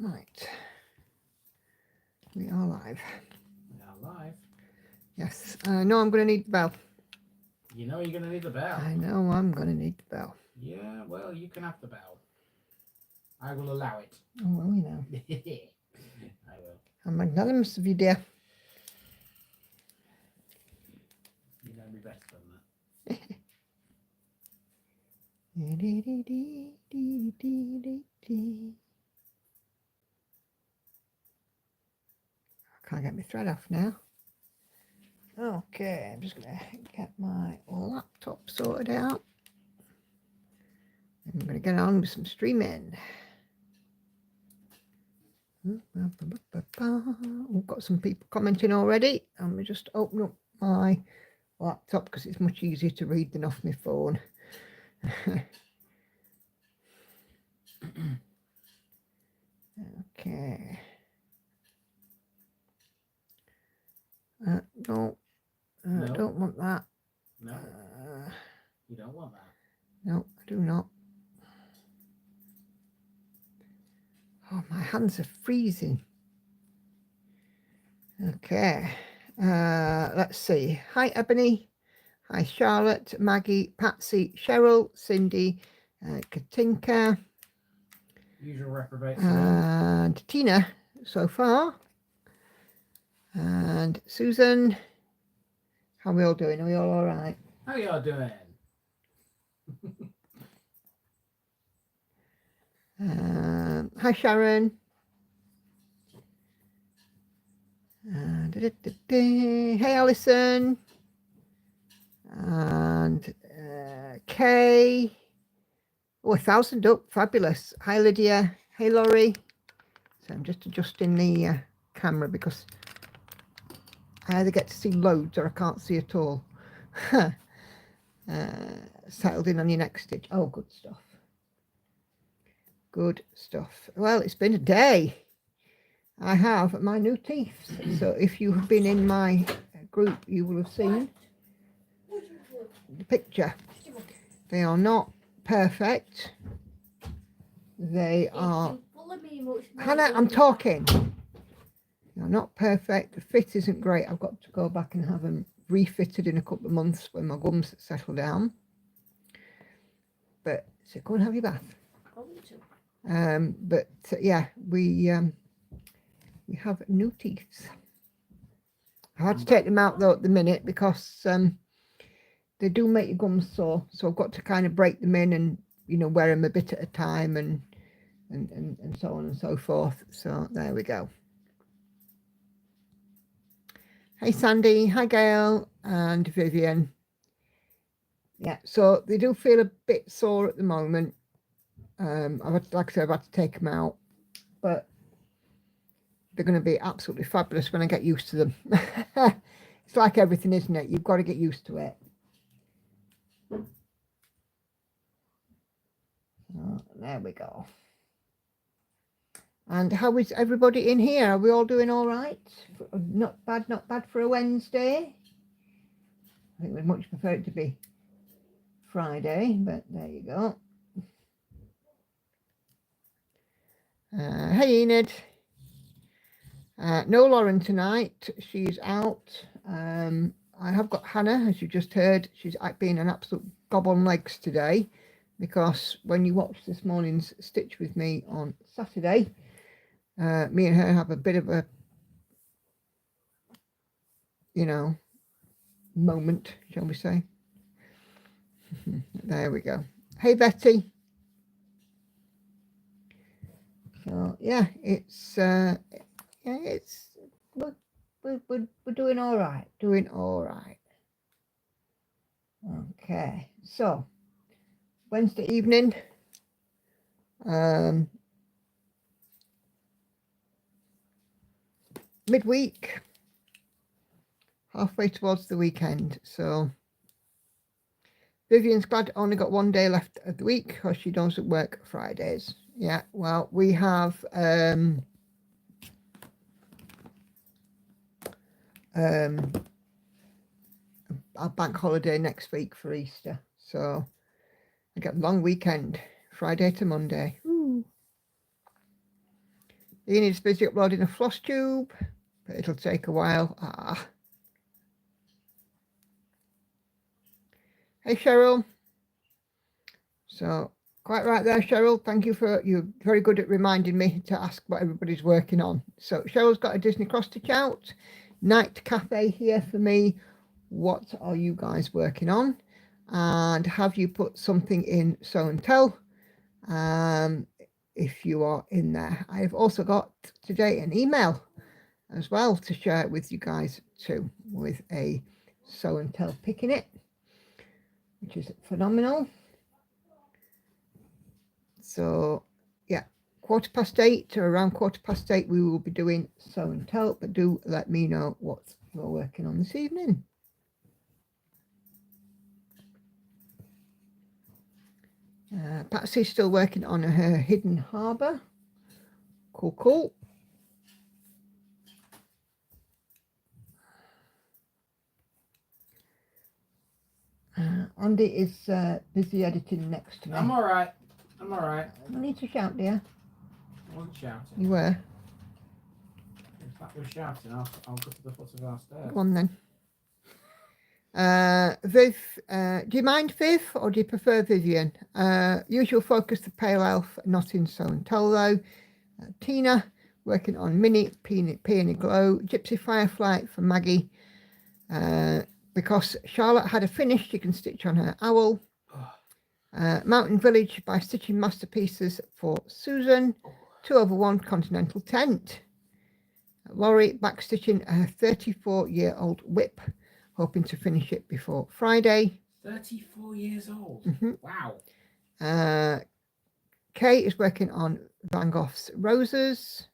Right. We are live. We are live. Yes. No, I'm going to need the bell. You know you're going to need the bell. I know I'm going to need the bell. Yeah, well, you can have the bell. I will allow it. Oh, well, you know. I will. I'm magnanimous of you, dear. You know me better than that. I can't get my thread off now. Okay, I'm just going to get my laptop sorted out. I'm going to get on with some streaming. We've got some people commenting already. Let me just open up my laptop because it's much easier to read than off my phone. Okay. No, No. I don't want that. No, you don't want that. No, I do not. Oh, my hands are freezing. Okay. Let's see. Hi, Ebony. Hi, Charlotte, Maggie, Patsy, Cheryl, Cindy, Katinka. Usual reprobates. And Tina so far. And Susan. How are we all doing? Are we all right? How y'all doing? Hi, Sharon. Hey, Alison. And Kay. Oh, 1,000 up. Fabulous. Hi, Lydia. Hey, Laurie. So I'm just adjusting the camera because I either get to see loads or I can't see at all. Settled in on your next stitch. Oh, good stuff. Good stuff. Well, it's been a day. I have my new teeth. So if you have been in my group, you will have seen the picture. They are not perfect. They are... Hannah, I'm talking. They're not perfect. The fit isn't great. I've got to go back and have them refitted in a couple of months when my gums settle down. But so go and have your bath. Yeah, we have new teeth. I had to take them out though at the minute because they do make your gums sore. So I've got to kind of break them in and wear them a bit at a time and so on and so forth. So there we go. Hey Sandy, hi Gail and Vivian. Yeah, so they do feel a bit sore at the moment. Like I said, I've had to take them out, but they're going to be absolutely fabulous when I get used to them. It's like everything, isn't it? You've got to get used to it. So, there we go. And how is everybody in here? Are we all doing all right? Not bad for a Wednesday. I think we'd much prefer it to be Friday, but there you go. Hey Enid. No Lauren tonight. She's out. I have got Hannah, as you just heard. She's been an absolute gob on legs today because when you watched this morning's Stitch with me on Saturday, me and her have a bit of a, moment, shall we say. There we go. Hey Betty. So yeah, it's we're doing all right. Okay, so Wednesday evening, midweek, halfway towards the weekend. So Vivian's glad only got one day left of the week because she doesn't work Fridays. Yeah, well, we have our bank holiday next week for Easter. So I get a long weekend, Friday to Monday. Ooh. Enid's busy uploading a floss tube, but it'll take a while. Hey, Cheryl. So, quite right there, Cheryl. Thank you you're very good at reminding me to ask what everybody's working on. So, Cheryl's got a Disney Cross Stitch out. Night Cafe here for me. What are you guys working on? And have you put something in Sew and Tell? If you are in there. I've also got today an email as well to share with you guys too, with a Sew and Tell pick in it, which is phenomenal. So yeah, 8:15 or around 8:15 we will be doing Sew and Tell, but do let me know what you're working on this evening. Patsy's still working on her Hidden Harbour. Cool. Andy is busy editing next to me. I'm all right. I need to shout, dear. I wasn't shouting. You were. In fact, we're shouting. I'll go to the foot of our stairs. Go on then. Viv, do you mind Viv or do you prefer Vivian? Usual focus the Pale Elf, not in Sew and Tell though. Tina working on Mini Peony Glow. Gypsy Firefly for Maggie. Because Charlotte had a finish, she can stitch on her owl. Mountain Village by Stitching Masterpieces for Susan. 2/1 Continental Tent. Laurie back stitching a 34-year-old whip, hoping to finish it before Friday. 34 years old. Wow. Kay is working on Van Gogh's Roses.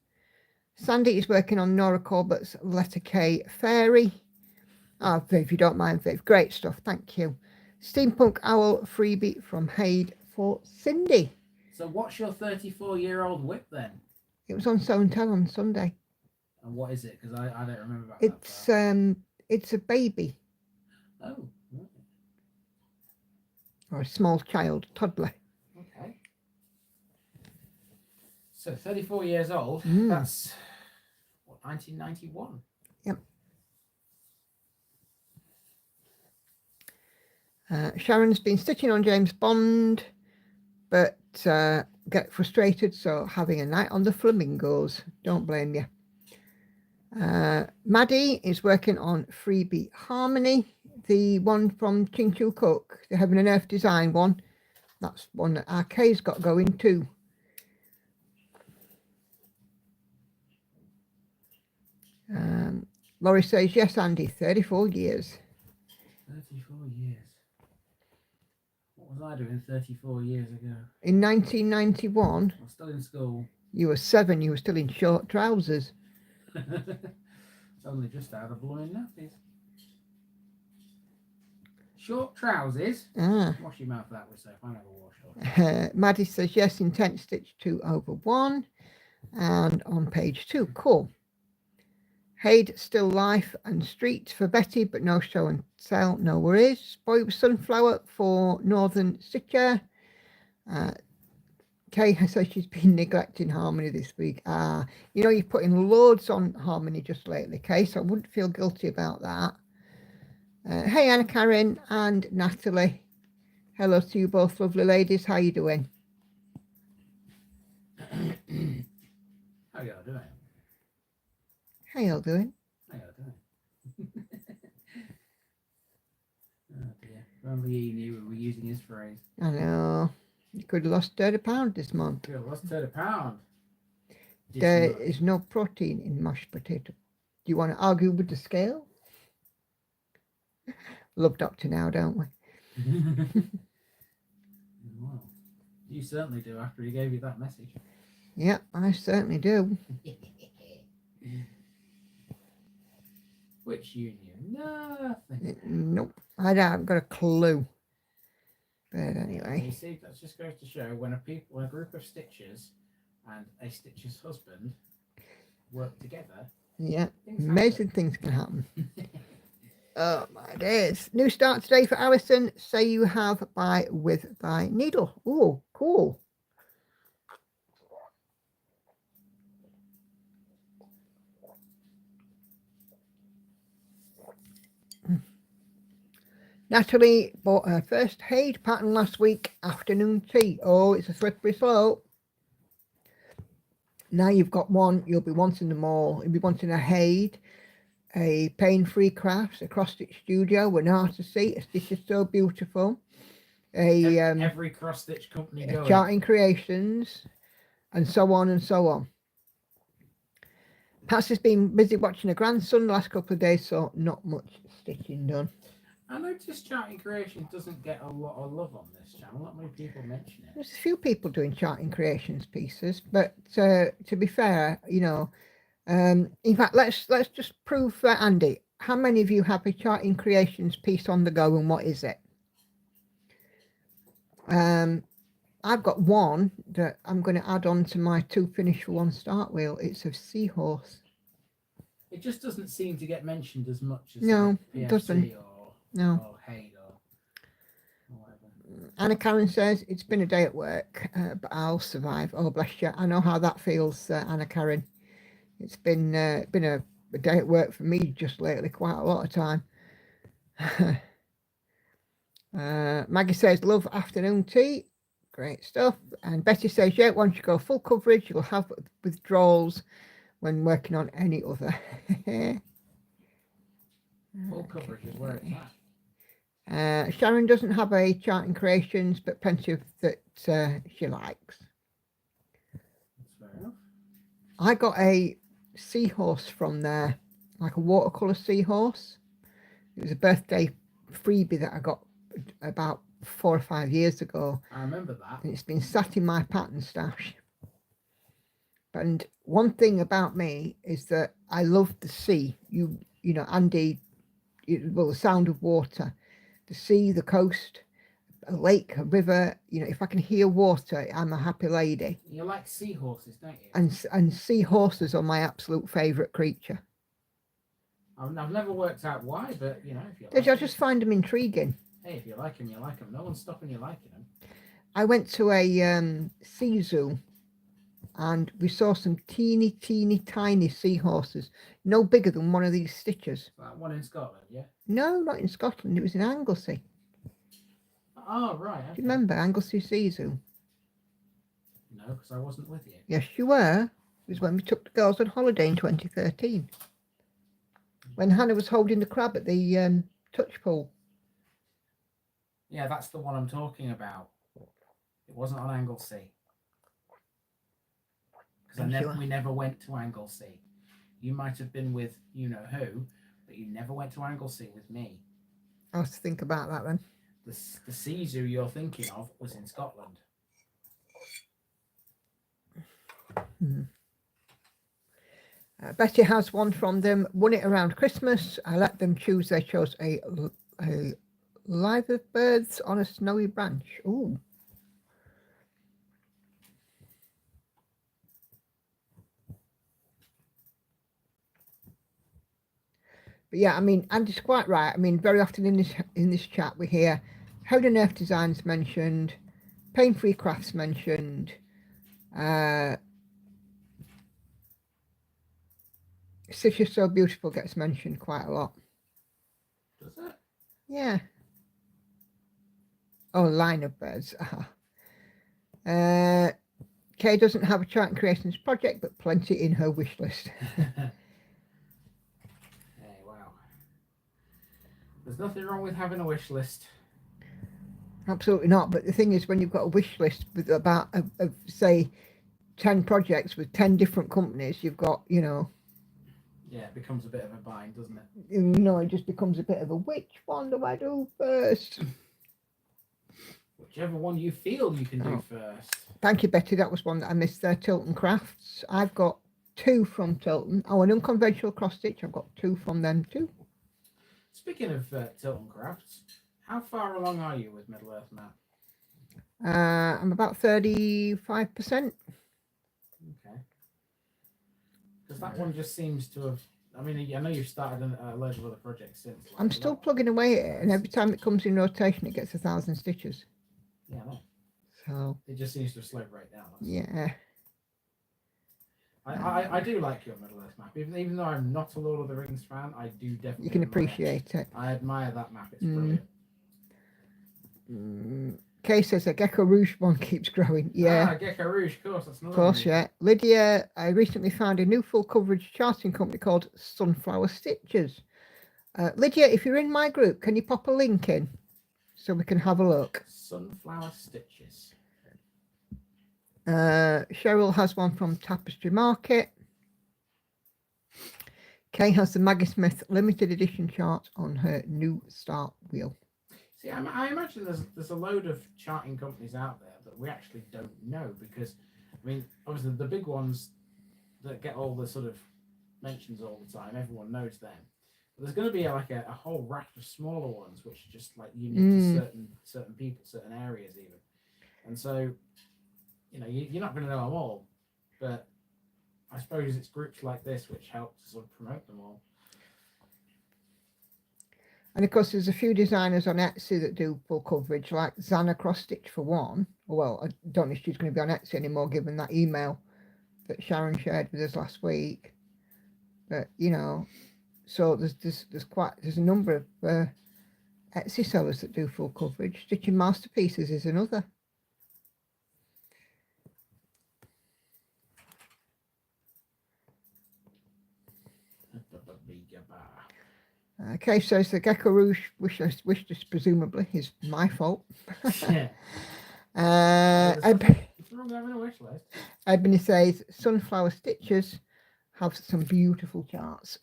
Sandy is working on Nora Corbett's Letter K Fairy. Viv, if you don't mind, Viv. Great stuff. Thank you. Steampunk Owl freebie from Haid for Cindy. So what's your 34-year-old whip then? It was on Sew and Tell on Sunday. And what is it? Because I don't remember about that. It's a baby. Oh. Right. Or a small child, toddler. Okay. So 34 years old. That's what, 1991. Yep. Sharon's been stitching on James Bond, but get frustrated, so having a night on the flamingos. Don't blame you. Maddie is working on Freebie Harmony, the one from Ching Chu Cook, the Heaven and Earth design one. That's one that RK's got going too. Laurie says, yes, Andy, 34 years. 34 years. What was I doing 34 years ago? In 1991. I was still in school. You were 7, you were still in short trousers. It's only just out of blooming nappies. Short trousers. Wash your mouth that way, so I never wash. Maddie says, yes, intent stitch 2/1. And on page 2, cool. Haid still life and street for Betty, but no show and tell, no worries. Boy with Sunflower for Northern Stitcher. Kay says she's been neglecting Harmony this week. You know, you've put in loads on Harmony just lately, Kay, so I wouldn't feel guilty about that. Hey, Anna Karen and Natalie. Hello to you both, lovely ladies. How you doing? How y'all doing? How y'all doing? How y'all doing? Oh dear. If only he knew we were using his phrase. I know. You could have lost 30 pounds this month. Could have lost 30 pounds. There is no protein in mashed potato. Do you want to argue with the scale? Love Doctor now, don't we? Well, you certainly do after he gave you that message. Yeah, I certainly do. Which you knew nothing. Nope, I haven't got a clue. But anyway. You see, that just goes to show when a group of stitchers and a stitcher's husband work together. Yeah, amazing things can happen. Oh my days. New start today for Alison. Say You Have by With Thy Needle. Oh, cool. Natalie bought her first Haid pattern last week, afternoon tea. Oh, it's a slippery slope. Now you've got one, you'll be wanting them all. You'll be wanting a Haid, a Pain-Free Crafts, a cross-stitch studio with an artistry, a stitch is so beautiful, Every cross-stitch company a going. Charting Creations, and so on and so on. Patsy's been busy watching her grandson the last couple of days, so not much stitching done. I noticed Charting Creations doesn't get a lot of love on this channel. Not many people mention it. There's a few people doing Charting Creations pieces, but to be fair, you know, in fact, let's just prove for Andy. How many of you have a Charting Creations piece on the go, and what is it? I've got one that I'm going to add on to my 2 finish for 1 start wheel. It's a seahorse. It just doesn't seem to get mentioned as much as No, PFC it doesn't. No. Or Haid or whatever. Anna Karen says, it's been a day at work, but I'll survive. Oh, bless you. I know how that feels, Anna Karen. It's been a day at work for me just lately, quite a lot of time. Maggie says, love afternoon tea. Great stuff. And Betty says, yeah, once you go full coverage, you'll have withdrawals when working on any other. Full coverage is where it's at. Sharon doesn't have a Charting Creations, but plenty of that she likes. That's fair enough. I got a seahorse from there, like a watercolour seahorse. It was a birthday freebie that I got about 4 or 5 years ago. I remember that. And it's been sat in my pattern stash. And one thing about me is that I love the sea. You know, Andy, well, the sound of water, the sea, the coast, a lake, a river. You know, if I can hear water, I'm a happy lady. You like seahorses, don't you? And seahorses are my absolute favourite creature. I've never worked out why, but you know, if you I just find them intriguing. Hey, if you like them, you like them. No one's stopping you liking them. I went to a sea zoo and we saw some teeny tiny seahorses, no bigger than one of these stitches. That one in Scotland, yeah? No, not in Scotland. It was in Anglesey. Oh, right. Okay. Do you remember Anglesey Sea Zoo? No, because I wasn't with you. Yes, you were. It was when we took the girls on holiday in 2013. When Hannah was holding the crab at the touch pool. Yeah, that's the one I'm talking about. It wasn't on Anglesey. Because we never went to Anglesey. You might have been with you know who, but you never went to Anglesey with me. I'll have to think about that then. The sea zoo you're thinking of was in Scotland. Betty has one from them, won it around Christmas. I let them choose. They chose a live of birds on a snowy branch. Ooh. But yeah, I mean, Andy's quite right. I mean, very often in this chat we hear How on Earth Designs mentioned, Pain-Free Crafts mentioned, Stitch is So Beautiful gets mentioned quite a lot. Does it? Yeah. Oh, line of birds. Kay doesn't have a Charting Creations project, but plenty in her wish list. Hey, wow. There's nothing wrong with having a wish list. Absolutely not. But the thing is, when you've got a wish list with about, say, 10 projects with 10 different companies, you've got, you know. Yeah, it becomes a bit of a bind, doesn't it? You know, it just becomes a bit of a which one do I do first? Whichever one you feel you can do first. Thank you, Betty. That was one that I missed there. Tilton Crafts. I've got 2 from Tilton. Oh, an unconventional cross stitch. I've got 2 from them too. Speaking of Tilton Crafts, how far along are you with Middle Earth Map? I'm about 35%. Okay. Because that one just seems to have. I mean, I know you've started a load of other projects since. Like I'm still plugging away at it, and every time it comes in rotation, it gets 1,000 stitches. Yeah, I know. So it just seems to have slowed right down. Yeah. I do like your Middle Earth map, even though I'm not a Lord of the Rings fan. I do definitely. You can appreciate it. I admire that map. It's brilliant. Kay says the Gecko Rouge one keeps growing. Yeah. Gecko Rouge, of course, that's Of another course, one. yeah. Lydia, I recently found a new full coverage charting company called Sunflower Stitches. Lydia, if you're in my group, can you pop a link in so we can have a look? Sunflower Stitches. Cheryl has one from Tapestry Market. Kay has the Maggie Smith limited edition chart on her new start wheel. See, I imagine there's a load of charting companies out there that we actually don't know because, I mean, obviously the big ones that get all the sort of mentions all the time, everyone knows them. But there's going to be like a whole raft of smaller ones which are just like unique to certain people, certain areas even. And so, you know, you're not going to know them all, but I suppose it's groups like this which help to sort of promote them all. And of course, there's a few designers on Etsy that do full coverage, like Zana Cross Stitch for one. Well, I don't know if she's going to be on Etsy anymore, given that email that Sharon shared with us last week. But you know, so there's a number of Etsy sellers that do full coverage. Stitching Masterpieces is another. Okay, so the Gecko Rouge wish list presumably is my fault. Ebony says Sunflower Stitches have some beautiful charts.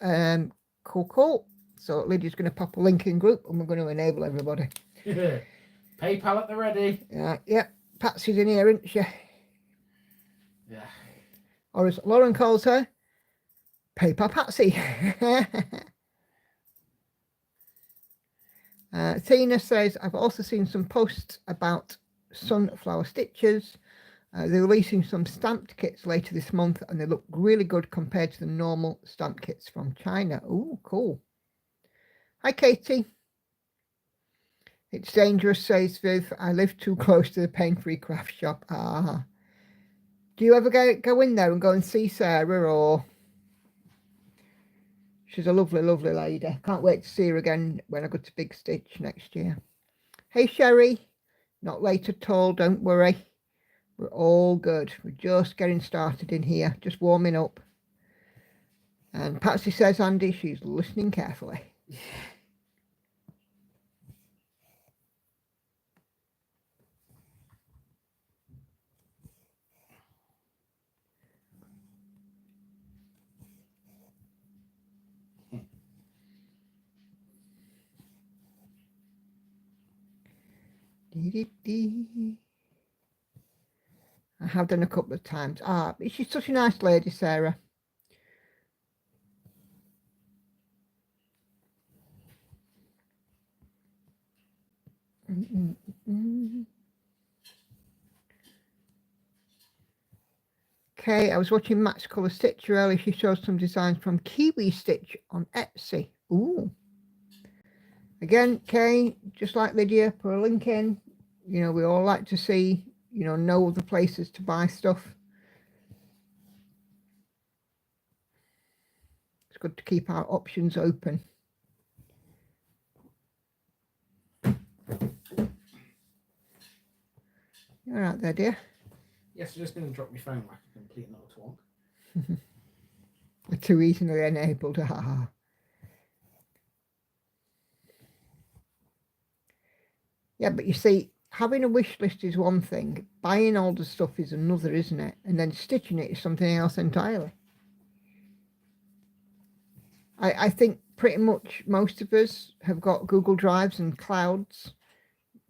Cool. So Lydia's going to pop a link in group and we're going to enable everybody. PayPal at the ready. Yeah. Patsy's in here, isn't she? Yeah. Or as Lauren calls her, Paper Patsy. Tina says, I've also seen some posts about Sunflower Stitches. They're releasing some stamped kits later this month and they look really good compared to the normal stamped kits from China. Oh, cool. Hi, Katie. It's dangerous, says Viv. I live too close to the pain-free craft shop. Do you ever go in there and go and see Sarah, or... She's a lovely, lovely lady. Can't wait to see her again when I go to Big Stitch next year. Hey, Sherry. Not late at all, don't worry. We're all good. We're just getting started in here, just warming up. And Patsy says, Andy, she's listening carefully. I have done a couple of times. She's such a nice lady, Sarah. Okay, I was watching Max Colour Stitch earlier. She showed some designs from Kiwi Stitch on Etsy. Ooh. Again, Kay, just like Lydia, put a link in. You know, we all like to see, know the places to buy stuff. It's good to keep our options open. You're right there, dear. Yes, you're just going to drop your phone like a complete and utter twonk. We're too easily enabled. Yeah, but you see, having a wish list is one thing. Buying all the stuff is another, isn't it? And then stitching it is something else entirely. I think pretty much most of us have got Google Drives and clouds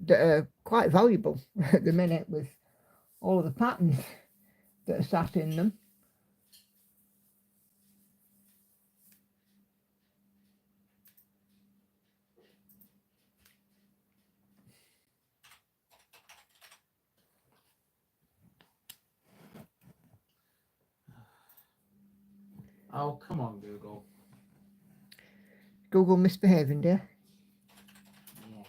that are quite valuable at the minute with all of the patterns that are sat in them. Oh, come on, Google. Google misbehaving, dear. Yes.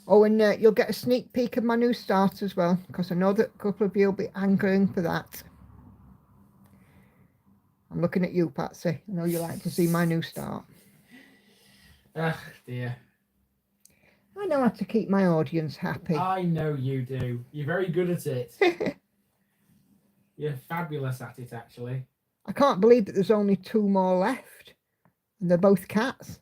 Oh, and you'll get a sneak peek of my new start as well, because I know that a couple of you will be angling for that. I'm looking at you, Patsy. I know you like to see my new start. Ah, dear. I know how to keep my audience happy. I know you do. You're very good at it. You're fabulous at it, actually. I can't believe that there's only 2 more left. And they're both cats.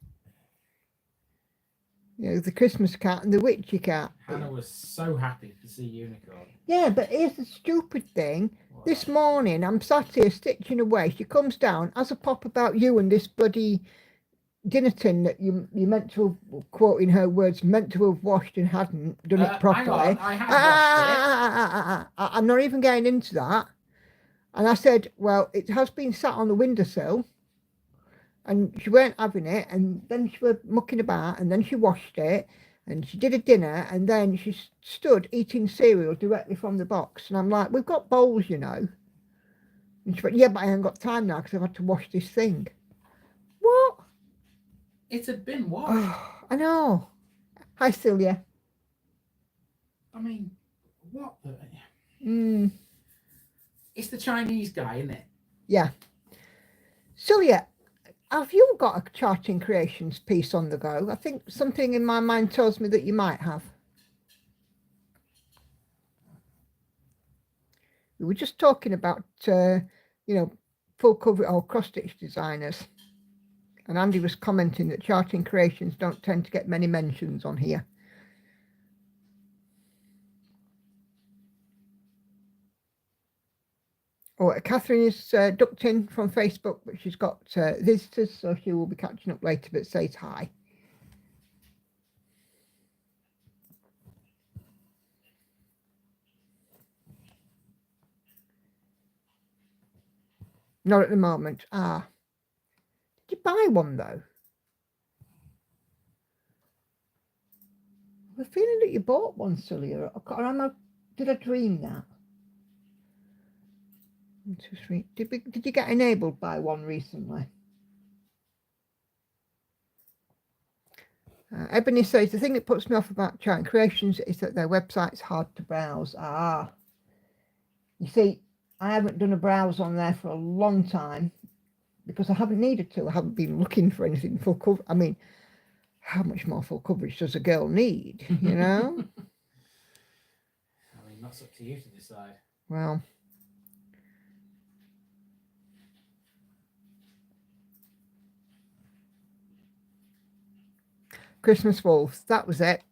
You know, the Christmas cat and the witchy cat. Hannah was so happy to see Unicorn. Yeah, but here's the stupid thing. What? This morning, I'm sat here stitching away. She comes down, has a pop about you and this bloody dinner tin that you meant to have, quoting her words, meant to have washed and hadn't done it properly. Hang on, I have washed it. I'm not even getting into that. And I said, well, it has been sat on the windowsill. And she weren't having it, and then she was mucking about, and then she washed it, and she did a dinner, and then she stood eating cereal directly from the box. And I'm like, we've got bowls, you know. And she went, yeah, but I haven't got time now because I've had to wash this thing. What? It had been washed. Oh, I know. Hi, Celia. I mean, what the... It's the Chinese guy, isn't it? Yeah. Celia, have you got a charting creations piece on the go? I think something in my mind tells me that you might have. We were just talking about, you know, full cover or cross-stitch designers. And Andy was commenting that charting creations don't tend to get many mentions on here. Oh, Catherine is ducked in from Facebook, but she's got visitors, so she will be catching up later, but says hi. Not at the moment. Ah. Did you buy one, though? I have a feeling that you bought one, Celia. Did I dream that? 1, 2, 3. Did you get enabled by one recently? Ebony says, the thing that puts me off about Charting Creations is that their website's hard to browse. Ah. You see, I haven't done a browse on there for a long time because I haven't needed to. I haven't been looking for anything full cover. I mean, how much more full coverage does a girl need, you know? I mean, that's up to you to decide. Well... Christmas Wolves, that was it.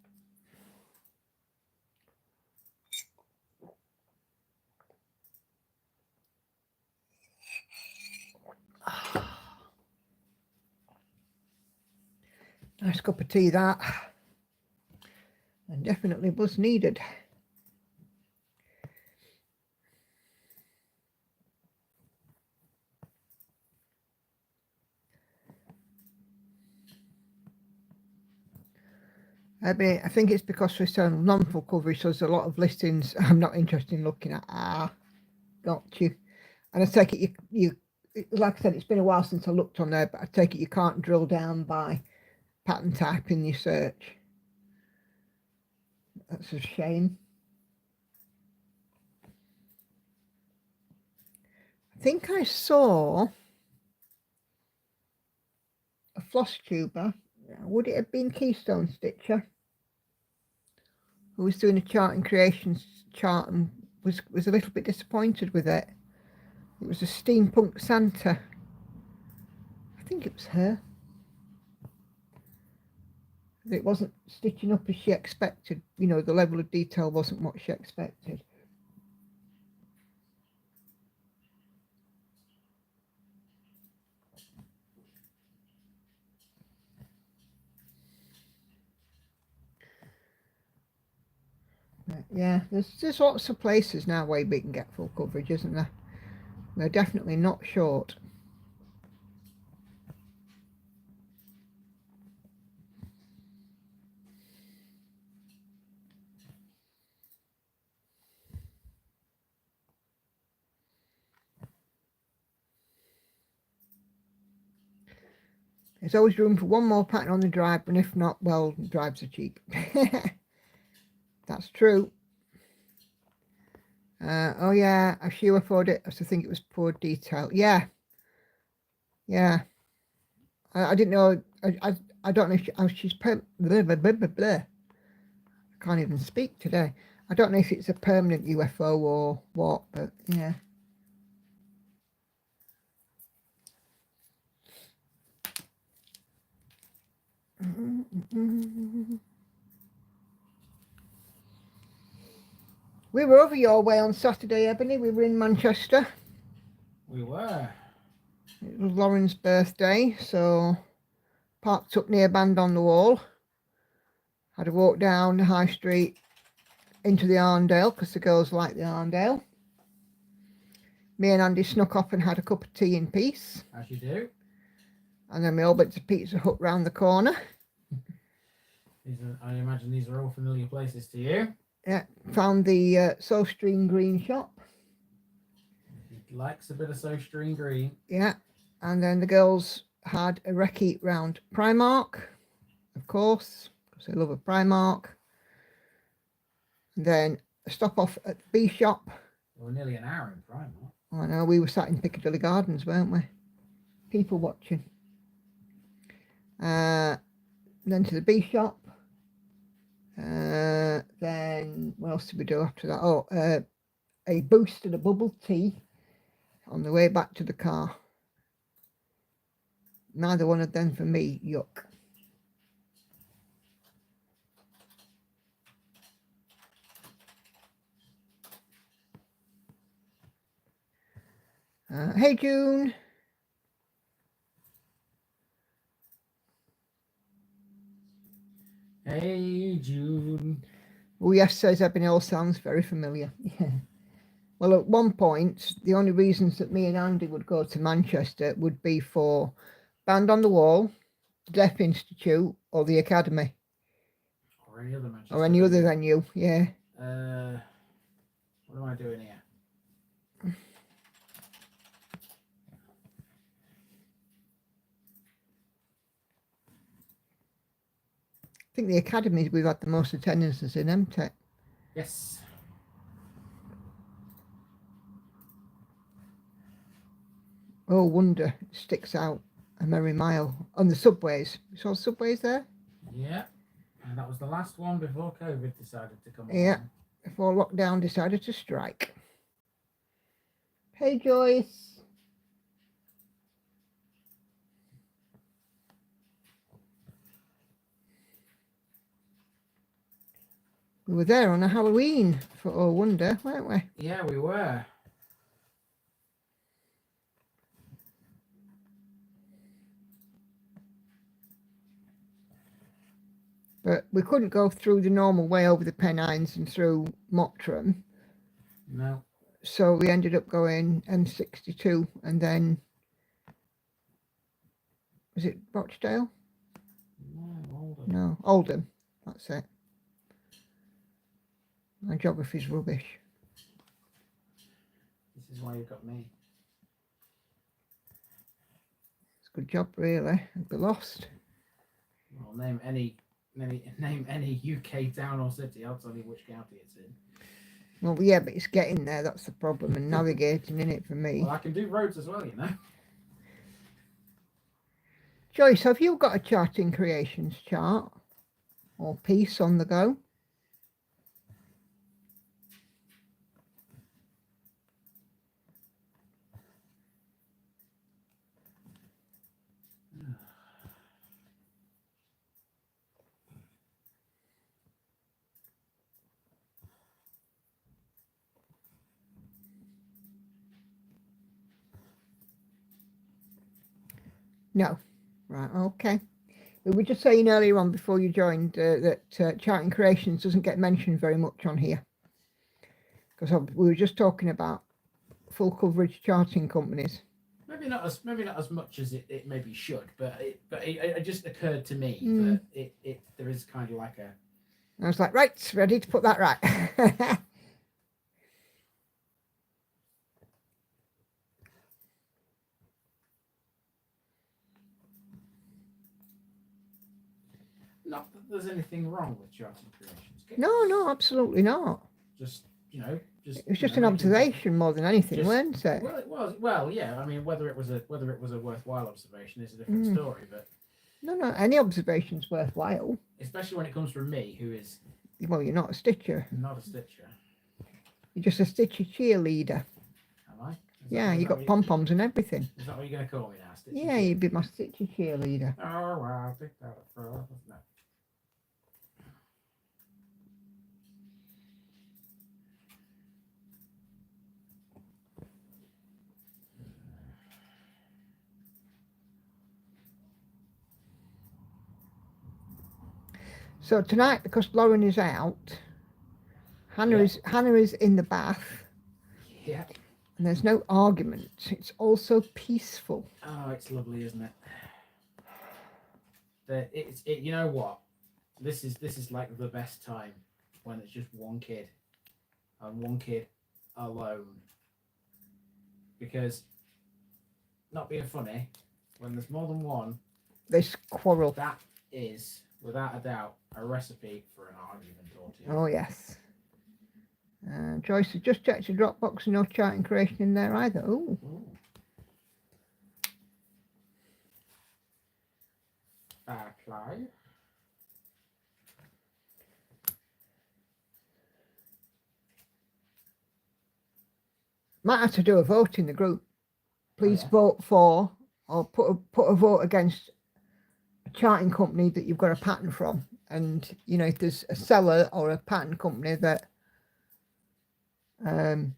Nice cup of tea, that. And definitely was needed. I think it's because we're selling non-full coverage, so there's a lot of listings I'm not interested in looking at. Ah, got you. And I take it you like I said, it's been a while since I looked on there, but I take it you can't drill down by pattern type in your search. That's a shame. I think I saw a floss tuber. Would it have been Keystone Stitcher, who was doing a Charting Creations chart and was a little bit disappointed with it? It was a steampunk Santa. I think it was her. It wasn't stitching up as she expected. You know, the level of detail wasn't what she expected. But yeah, there's lots of places now where we can get full coverage, isn't there? They're definitely not short. There's always room for one more pattern on the drive, and if not, well, drives are cheap. That's true. Oh yeah, I sure afford it. I think it was poor detail. Yeah. I didn't know. I don't know if she's blah, blah, blah, blah, blah. can't even speak today. I don't know if it's a permanent UFO or what, but yeah. We were over your way on Saturday, Ebony. We were in Manchester. We were. It was Lauren's birthday, so parked up near Band on the Wall. Had to walk down the high street into the Arndale because the girls like the Arndale. Me and Andy snuck off and had a cup of tea in peace. As you do. And then we all went to Pizza Hut round the corner. I imagine these are all familiar places to you. Yeah, found the Soulstream Green shop. He likes a bit of Soulstream Green. Yeah, and then the girls had a recce round Primark, of course, because they love a Primark. And then a stop off at the B shop. We're nearly an hour in Primark. I know, we were sat in Piccadilly Gardens, weren't we? People watching. Then to the B shop. Then what else did we do after that? Oh, a Boost and a bubble tea on the way back to the car. Neither one of them for me. Yuck. Hey June. Hey June. Oh yes, says Ebony, all sounds very familiar. Yeah. Well, at one point, the only reasons that me and Andy would go to Manchester would be for Band on the Wall, Deaf Institute, or the Academy. Or any other Manchester. Or any other venue, yeah. What am I doing here? I think the Academies we've had the most attendances in MTech. Yes. Oh, wonder, it sticks out a merry mile. On the subways. You saw subways there? Yeah. And that was the last one before COVID decided to come Yeah. along. Before lockdown decided to strike. Hey Joyce. We were there on a Halloween for Oh Wonder, weren't we? Yeah, we were. But we couldn't go through the normal way over the Pennines and through Mottram. No. So we ended up going M62 and then, was it Rochdale? No, Oldham. No, Oldham. That's it. My geography's rubbish. This is why you got me. It's a good job, really. I'd be lost. Well, name any UK town or city. I'll tell you which county it's in. Well, yeah, but it's getting there. That's the problem, and navigating in it for me. Well, I can do roads as well, you know. Joyce, have you got a charting creations chart or piece on the go? No. Right, okay. We were just saying earlier on before you joined that Charting Creations doesn't get mentioned very much on here. Because we were just talking about full coverage charting companies. Maybe not as much as it maybe should, but it just occurred to me that there is kind of like a. I was like, right, ready to put that right. Not that there's anything wrong with charting creations. No, absolutely not. Just it was just an observation more than anything, wasn't it? Well, it was. Well, yeah. I mean, whether it was a worthwhile observation is a different story. But no, any observation's worthwhile. Especially when it comes from me, who is Well, you're not a stitcher. Not a stitcher. You're just a stitcher cheerleader. Am I? Yeah, you got pom-poms and everything. Is that what you're going to call me now? Stitcher Yeah, you'd be my stitcher cheerleader. Oh, well, I think that up for no. So tonight, because Lauren is out, Hannah is in the bath. Yeah. And there's no argument. It's also peaceful. Oh, it's lovely, isn't it? You know what? This is like the best time when it's just one kid and one kid alone. Because, not being funny, when there's more than one, They quarrel. that is, without a doubt, a recipe for an argument or two. Oh, yes. Joyce has just checked your Dropbox and no charting creation in there either. Ooh. Apply. Might have to do a vote in the group. Please vote for, or put a vote against a charting company that you've got a pattern from. And, you know, if there's a seller or a pattern company that I've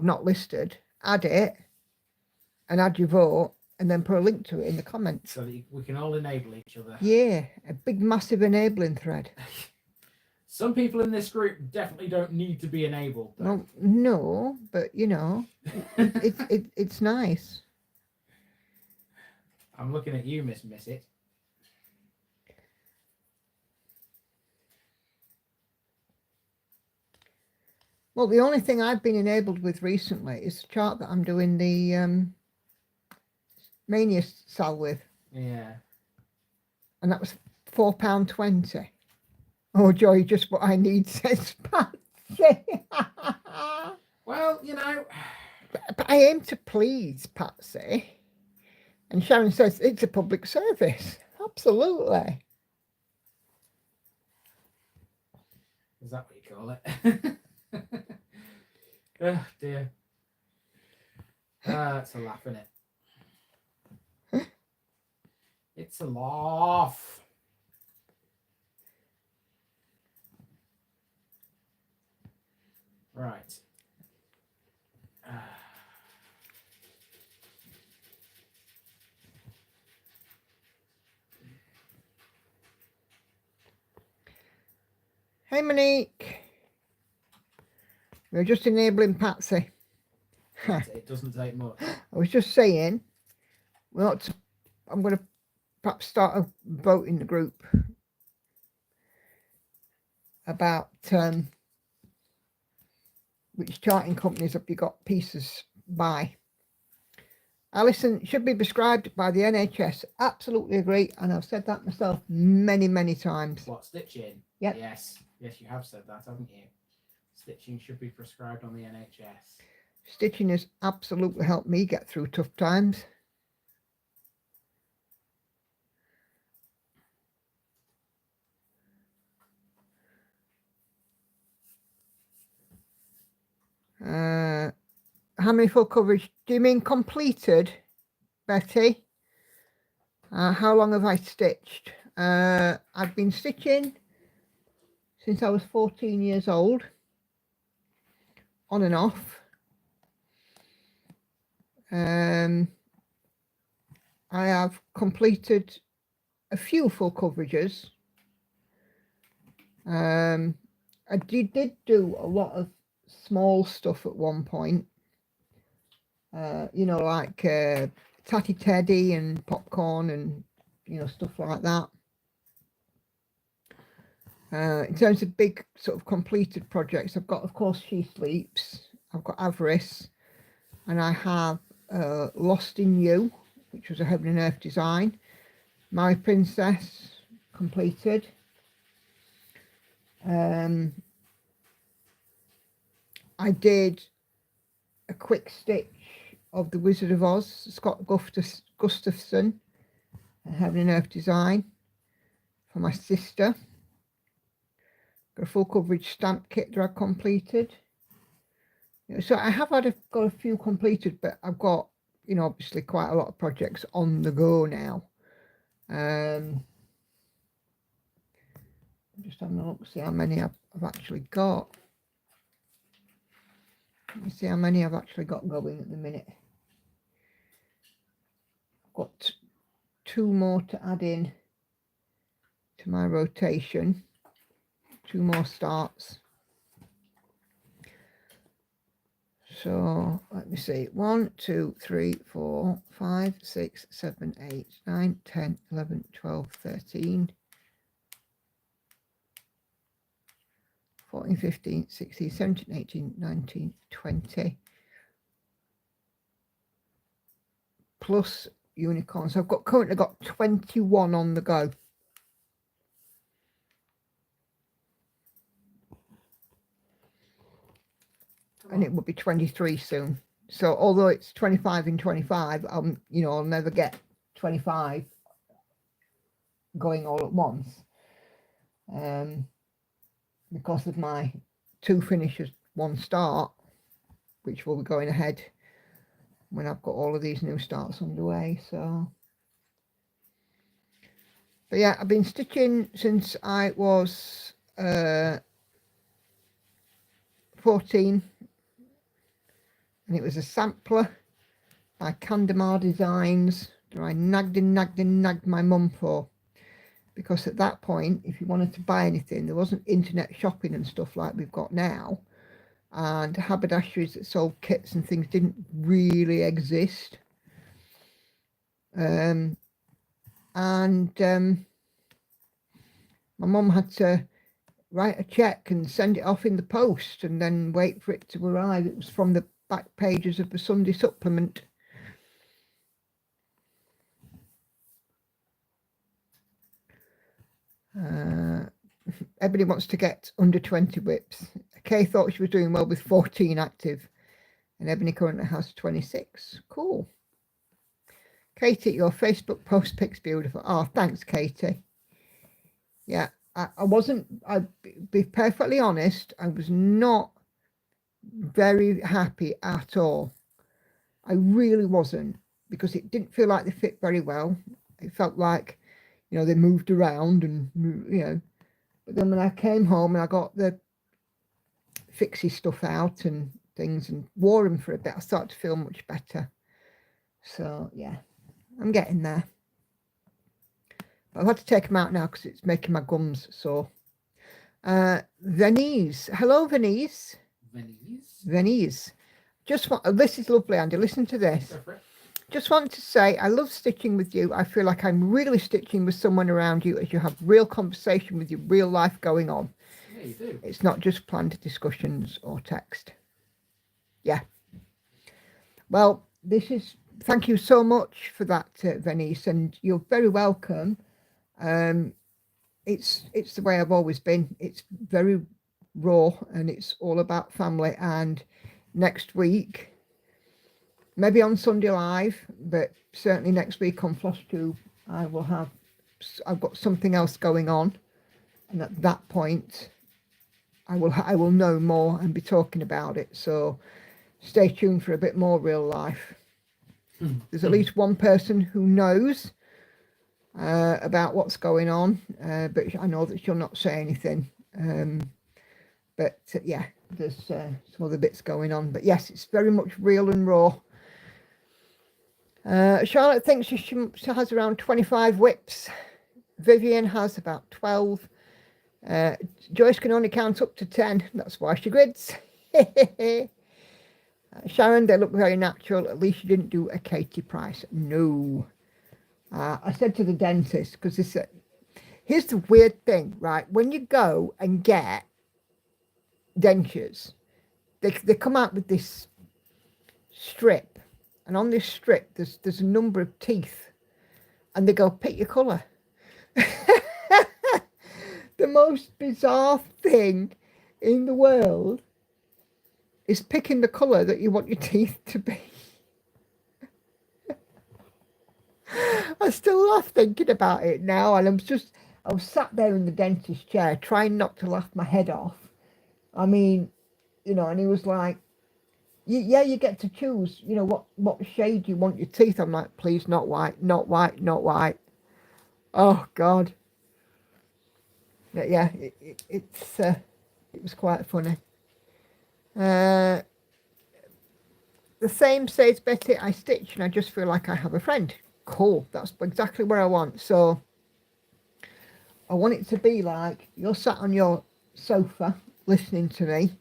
not listed, add it and add your vote and then put a link to it in the comments. So that we can all enable each other. Yeah, a big, massive enabling thread. Some people in this group definitely don't need to be enabled. Though. Well, no, but, you know, it's nice. I'm looking at you, Miss It. Well, the only thing I've been enabled with recently is the chart that I'm doing the Mania sell with. Yeah. And that was £4.20. Oh, Joy, just what I need, says Patsy. Well, you know. But I aim to please, Patsy. And Sharon says it's a public service. Absolutely. Is that what you call it? Oh, dear. It's a laugh, isn't it? It's a laugh. Right. Hey, Monique. We're just enabling Patsy. It doesn't take much. I was just saying, I'm going to perhaps start a vote in the group about which charting companies have you got pieces by. Alison should be prescribed by the NHS. Absolutely agree, and I've said that myself many, many times. What, stitching? Yep. Yes, you have said that, haven't you? Stitching should be prescribed on the NHS. Stitching has absolutely helped me get through tough times. How many full coverage? Do you mean completed, Betty? How long have I stitched? I've been stitching since I was 14 years old, on and off. I have completed a few full coverages. I did do a lot of small stuff at one point. You know, like Tatty Teddy and popcorn and, you know, stuff like that. In terms of big sort of completed projects, I've got, of course, She Sleeps. I've got Avarice. And I have Lost in You, which was a Heaven and Earth design. My Princess, completed. I did a quick stitch of The Wizard of Oz, Scott Gustafson, a Heaven and Earth design for my sister. Got a full coverage stamp kit that I completed. So I have got a few completed, but I've got, obviously quite a lot of projects on the go now. Just having a look, see how many I've actually got. Let me see how many I've actually got going at the minute. I've got 2 more to add in to my rotation. 2 more starts. So let me see, 1, 2, 3, 4, 5, 6, 7, 8, 9, 10, 11, 12, 13, 14, 15, 16, 17, 18, 19, 20. Plus unicorns. I've currently got 21 on the go. And it will be 23 soon. So although it's 25 and 25, I'll never get 25 going all at once. Because of my 2 finishes, 1 start, which will be going ahead when I've got all of these new starts underway. So, but yeah, I've been stitching since I was 14, and it was a sampler by Candamar Designs that I nagged my mum for, because at that point, if you wanted to buy anything, there wasn't internet shopping and stuff like we've got now, and haberdasheries that sold kits and things didn't really exist. My mum had to write a check and send it off in the post and then wait for it to arrive. It was from the back pages of the Sunday supplement. Everybody wants to get under 20 whips. Kay thought she was doing well with 14 active, and Ebony currently has 26. Cool. Katie, your Facebook post pic's beautiful. Oh, thanks, Katie. Yeah, I'll be perfectly honest, I was not very happy at all. I really wasn't, because it didn't feel like they fit very well. It felt like, they moved around and, but then when I came home and I got the fixie stuff out and things and wore them for a bit, I started to feel much better. So, yeah, I'm getting there. But I've had to take them out now because it's making my gums sore. Venice. Hello, Venice. Venice. This is lovely, Andy. Listen to this. Just want to say, I love stitching with you. I feel like I'm really stitching with someone around you, as you have real conversation with your real life going on. Yeah, you do. It's not just planned discussions or text. Yeah. Well, thank you so much for that, Venice, and you're very welcome. It's the way I've always been. It's very raw, and it's all about family. And next week, maybe on Sunday Live, but certainly next week on FlossTube, I've got something else going on, and at that point, I will know more and be talking about it. So stay tuned for a bit more real life. There's at least one person who knows about what's going on, but I know that she'll not say anything. Yeah, there's some other bits going on. But yes, it's very much real and raw. Charlotte thinks she has around 25 whips. Vivian has about 12. Joyce can only count up to 10. That's why she grids. Sharon, they look very natural. At least you didn't do a Katie Price. No. I said to the dentist, because here's the weird thing, right? When you go and get dentures, they come out with this strip, and on this strip there's a number of teeth, and they go, pick your colour. The most bizarre thing in the world is picking the colour that you want your teeth to be. I still laugh thinking about it now, and I was sat there in the dentist chair trying not to laugh my head off. I mean, you know, and he was like, yeah, you get to choose, you know, what shade you want your teeth. I'm like, please, not white, not white, not white. Oh, God. But yeah, it was quite funny. The same says Betty, I stitch and I just feel like I have a friend. Cool, that's exactly what I want. So I want it to be like you're sat on your sofa listening to me,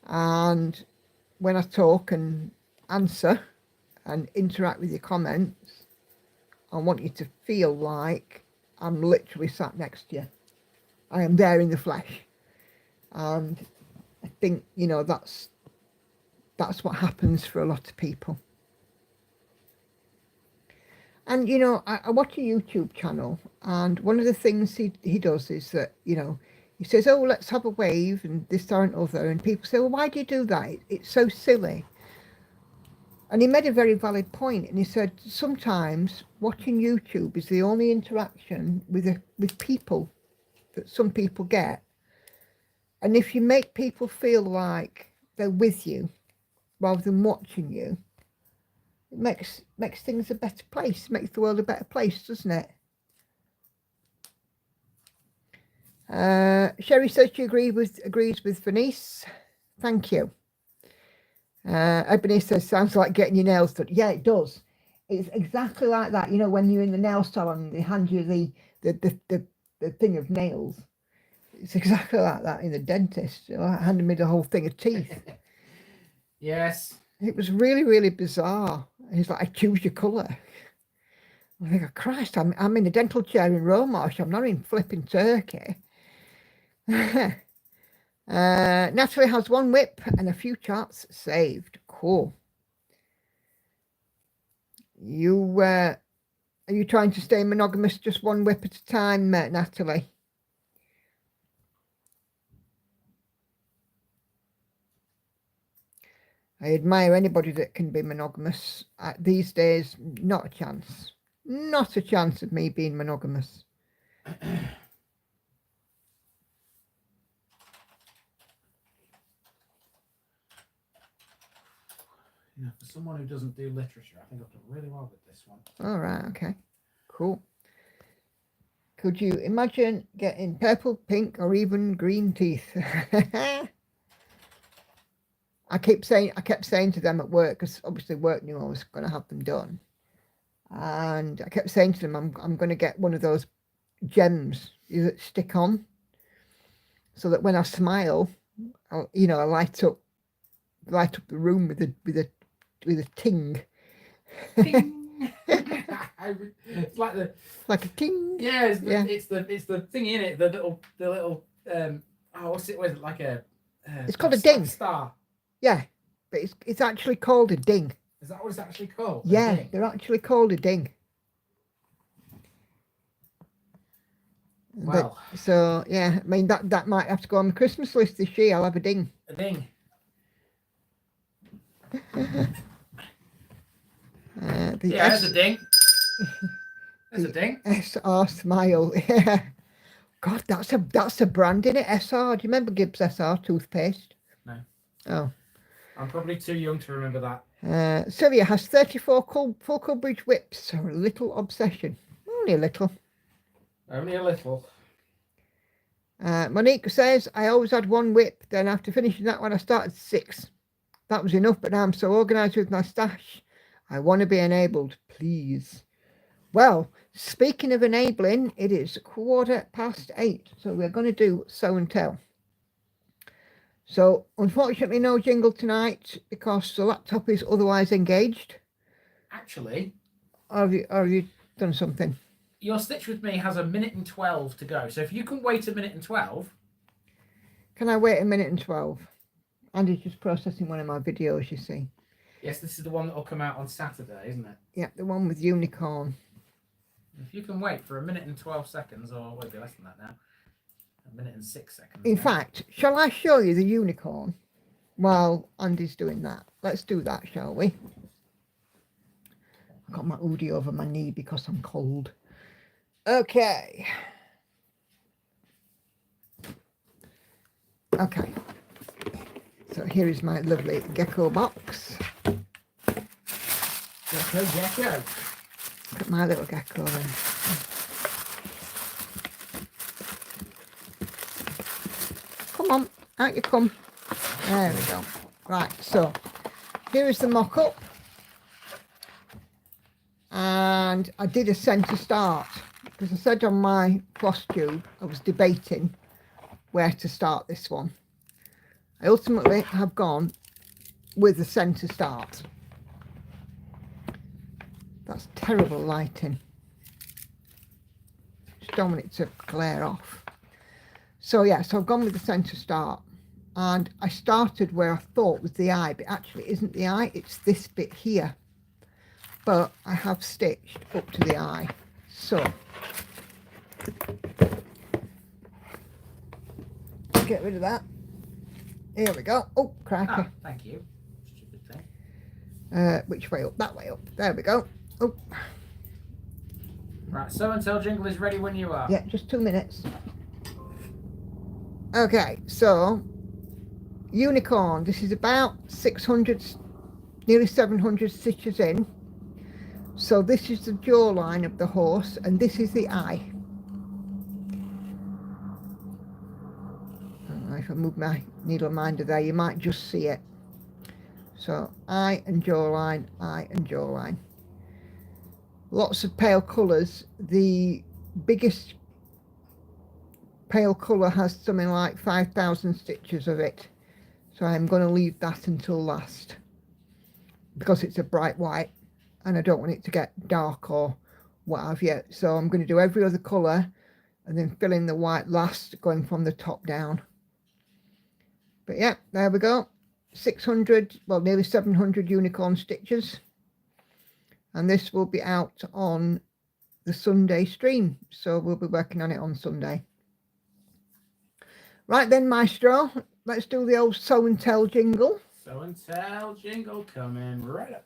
and when I talk and answer and interact with your comments, I want you to feel like I'm literally sat next to you. I am there in the flesh. And I think, you know, that's what happens for a lot of people. And, you know, I watch a YouTube channel, and one of the things he does is that, you know, he says, oh, let's have a wave and this, that and other. And people say, well, why do you do that? It's so silly. And he made a very valid point, and he said sometimes watching YouTube is the only interaction with people that some people get. And if you make people feel like they're with you rather than watching you, it makes things a better place, makes the world a better place, doesn't it? Sherry says she agrees with Venice. Thank you. Ebony says, sounds like getting your nails done. Yeah, it does. It's exactly like that. You know, when you're in the nail salon, they hand you the thing of nails. It's exactly like that in the dentist. You know, handed me the whole thing of teeth. Yes. It was really, really bizarre. He's like, I choose your colour. I think, oh, Christ, I'm in a dental chair in Romarsh. I'm not in flipping Turkey. Natalie has one whip and a few charts saved. Cool. Are you trying to stay monogamous, just one whip at a time, Natalie? I admire anybody that can be monogamous. These days, not a chance. Not a chance of me being monogamous. You know, for someone who doesn't do literature, I think I've done really well with this one. All right, okay, cool. Could you imagine getting purple, pink, or even green teeth? I kept saying to them at work, because obviously work knew I was going to have them done, and I kept saying to them, I'm going to get one of those gems that stick on, so that when I smile, I light up the room with a ting. Ting. It's like a ting. Yeah, it's the thing in it, the little what's it? Was it like a? It's called a ding. Star. Yeah, but it's actually called a ding. Is that what it's actually called? Yeah, they're actually called a ding. Well, so yeah, I mean that might have to go on the Christmas list this year. I'll have a ding. A ding. There's a ding. There's a ding. SR smile. Yeah. God, that's a brand, isn't it? SR. Do you remember Gibbs SR toothpaste? No. Oh. I'm probably too young to remember that. Sylvia has 34 full coverage whips. A little obsession. Only a little. Only a little. Monique says, I always had one whip. Then after finishing that one, I started 6. That was enough, but now I'm so organised with my stash. I want to be enabled, please. Well, speaking of enabling, it is 8:15, so we're going to do show and tell. So, unfortunately, no jingle tonight because the laptop is otherwise engaged. Actually, or have you done something? Your Stitch With Me has 1:12 to go, so if you can wait 1:12. Can I wait 1:12? Andy's just processing one of my videos, you see. Yes, this is the one that will come out on Saturday, isn't it? Yeah, the one with unicorn. If you can wait for 1:12, or wait, be less than that now. 1:06. In fact, shall I show you the unicorn while Andy's doing that? Let's do that, shall we? I've got my hoodie over my knee because I'm cold. Okay. Okay. So here is my lovely gecko box. Gecko. Look at my little gecko then. Come on, out you come. There we go. Right, so here is the mock-up. And I did a centre start because I said on my floss tube I was debating where to start this one. I ultimately have gone with the centre start. That's terrible lighting. Just don't want it to glare off. So yeah, so I've gone with the centre start, and I started where I thought was the eye, but actually it isn't the eye, it's this bit here. But I have stitched up to the eye. So get rid of that. Here we go. Oh, crikey. Ah, thank you. Stupid thing. Which way up? That way up. There we go. Oh. Right, so and tell jingle is ready when you are. Yeah, just 2 minutes. Okay, so unicorn. This is about 600, nearly 700 stitches in. So this is the jawline of the horse, and this is the eye. If I move my needle minder there, you might just see it. So eye and jawline, eye and jawline. Lots of pale colours. The biggest pale colour has something like 5,000 stitches of it. So I'm going to leave that until last because it's a bright white and I don't want it to get dark or what have you. So I'm going to do every other colour and then fill in the white last, going from the top down. But yeah, there we go. 600, well, nearly 700 unicorn stitches. And this will be out on the Sunday stream. So we'll be working on it on Sunday. Right then, Maestro, let's do the old show and tell jingle. Show and tell jingle coming right up.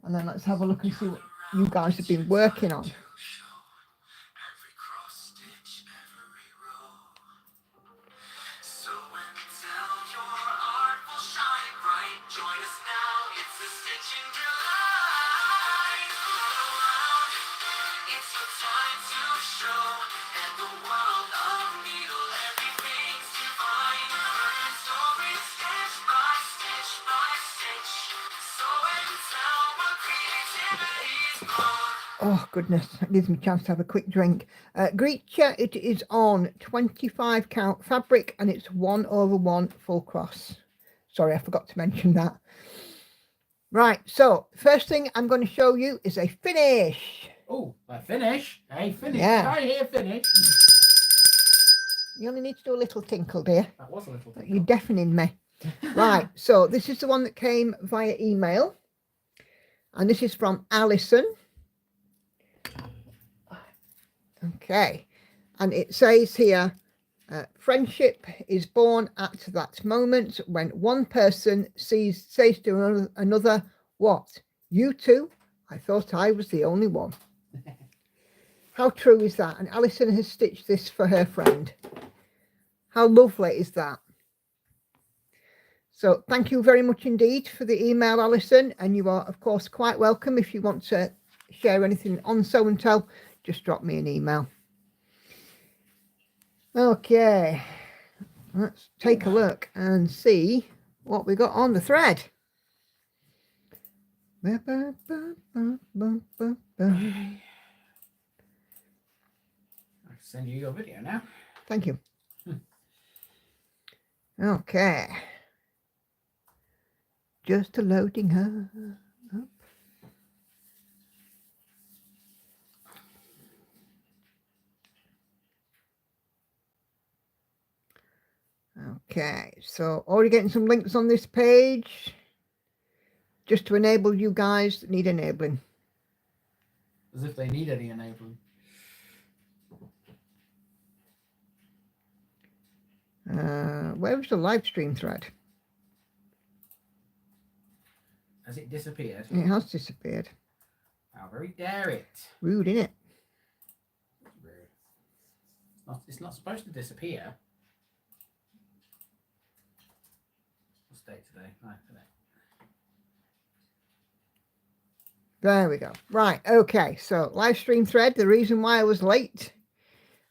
And then let's have a look and see what you guys have been working on. Oh goodness, that gives me a chance to have a quick drink. Greetcha, it is on 25 count fabric and it's 1/1 full cross. Sorry, I forgot to mention that. Right, so first thing I'm going to show you is a finish. Oh, a finish? A finish. Yeah. I hear finish. You only need to do a little tinkle, dear. That was a little tinkle. You're deafening me. Right, so this is the one that came via email. And this is from Alison. Okay, and it says here, friendship is born at that moment when one person says to another, what? You two? I thought I was the only one. How true is that? And Alison has stitched this for her friend. How lovely is that? So thank you very much indeed for the email, Alison. And you are, of course, quite welcome. If you want to share anything on Sew and Tell, just drop me an email. Okay, let's take a look and see what we got on the thread. I can send you your video now. Thank you. Okay. Just loading her up. Okay, so already getting some links on this page just to enable you guys that need enabling. As if they need any enabling. Where's the live stream thread? Has it disappeared? It has disappeared. How very dare it. Rude, innit? Rude. It's not supposed to disappear. day today. Nice today. There we go. Right, okay, so live stream thread, the reason why I was late,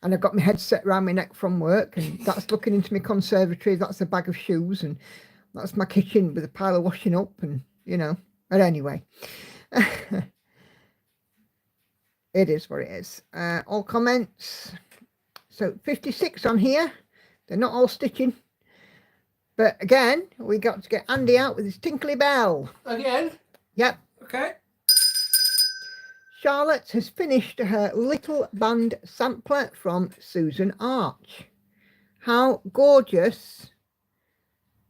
and I got my headset around my neck from work, and that's looking into my conservatory, that's a bag of shoes, and that's my kitchen with a pile of washing up, and, you know, but anyway. It is what it is. All comments. So 56 on here. They're not all stitching. But again, we got to get Andy out with his tinkly bell. Again? Yep. Okay. Charlotte has finished her little band sampler from Susan Arch. How gorgeous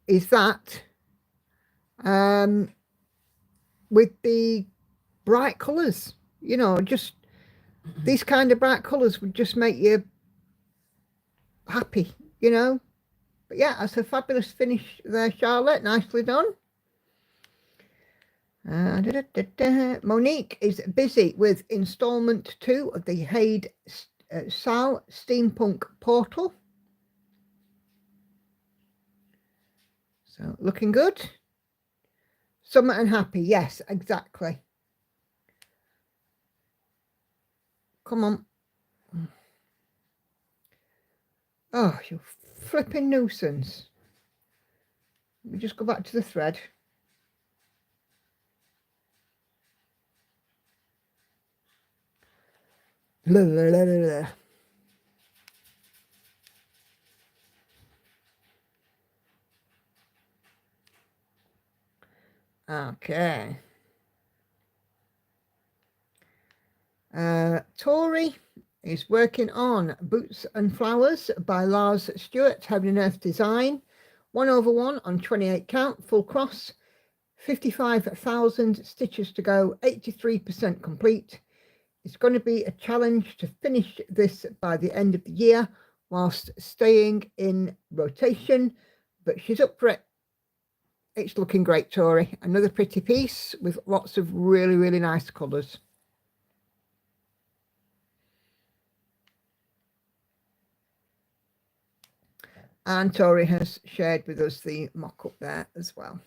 is that? With the bright colours, you know, just these kind of bright colours would just make you happy, you know. But yeah, that's a fabulous finish there, Charlotte. Nicely done. Monique is busy with instalment 2 of the Haid Sal Steampunk Portal. So looking good. Summer and happy. Yes, exactly. Come on. Oh, you flipping nuisance. Let me just go back to the thread. La, la, la, la, la. Okay. Tori is working on Boots and Flowers by Lars Stewart, Heaven and Earth Design. 1/1 on 28 count, full cross, 55,000 stitches to go, 83% complete. It's going to be a challenge to finish this by the end of the year whilst staying in rotation, but she's up for it. It's looking great, Tori. Another pretty piece with lots of really, really nice colours. And Tori has shared with us the mock-up there as well.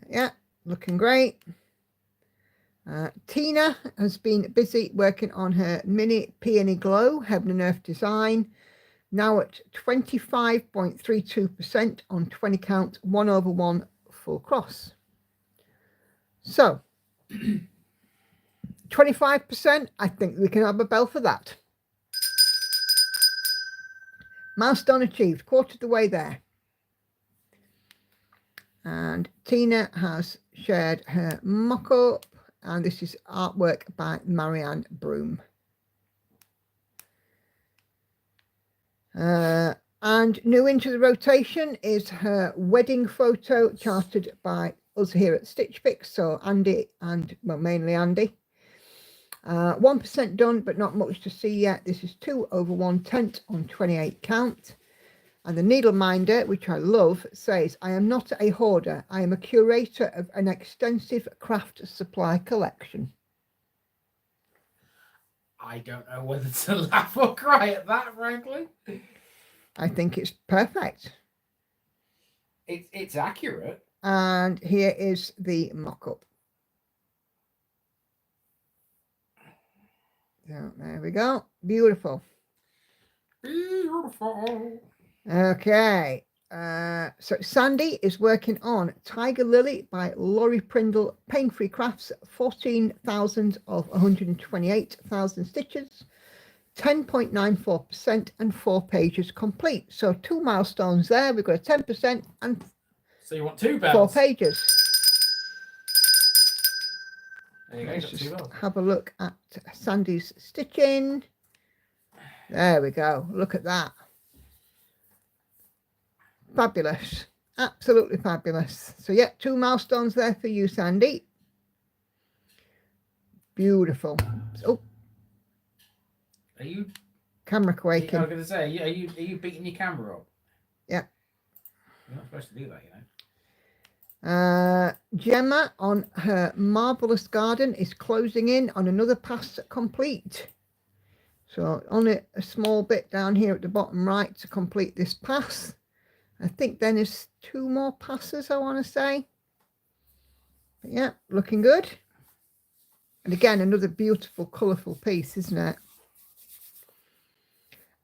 Yeah, looking great. Tina has been busy working on her mini Peony Glow Heaven and Earth design. Now at 25.32% on 20 count, 1/1 full cross. So 25%, I think we can have a bell for that. Milestone achieved, quarter of the way there. And Tina has shared her mock-up, and this is artwork by Marianne Broom. And new into the rotation is her wedding photo charted by us here at Stitch Fix, so Andy and, well, mainly Andy. 1% done, but not much to see yet. This is 2/1/10 on 28 count. And the needle minder, which I love, says, I am not a hoarder. I am a curator of an extensive craft supply collection. I don't know whether to laugh or cry at that, frankly. I think it's perfect. It's accurate. And here is the mock-up. So there we go. Beautiful. Beautiful. Okay. So Sandy is working on Tiger Lily by Laurie Prindle Pain-Free Crafts, 14,000 of 128,000 stitches, 10.94% and 4 pages complete. So 2 milestones there. We've got a 10% and so you want 2 bells? 4 pages. There you go, Let's got 2 just bells. have a look at Sandy's stitching. There we go. Look at that. Fabulous. Absolutely fabulous. So yeah, 2 milestones there for you, Sandy. Beautiful. Oh, Are you camera quaking? I was going to say, are you beating your camera up? Yeah. You're not supposed to do that, you know. Gemma on her marvelous garden is closing in on another pass complete. So only a small bit down here at the bottom right to complete this pass. I think then there's 2 more passes, I want to say. But yeah, looking good. And again, another beautiful, colourful piece, isn't it?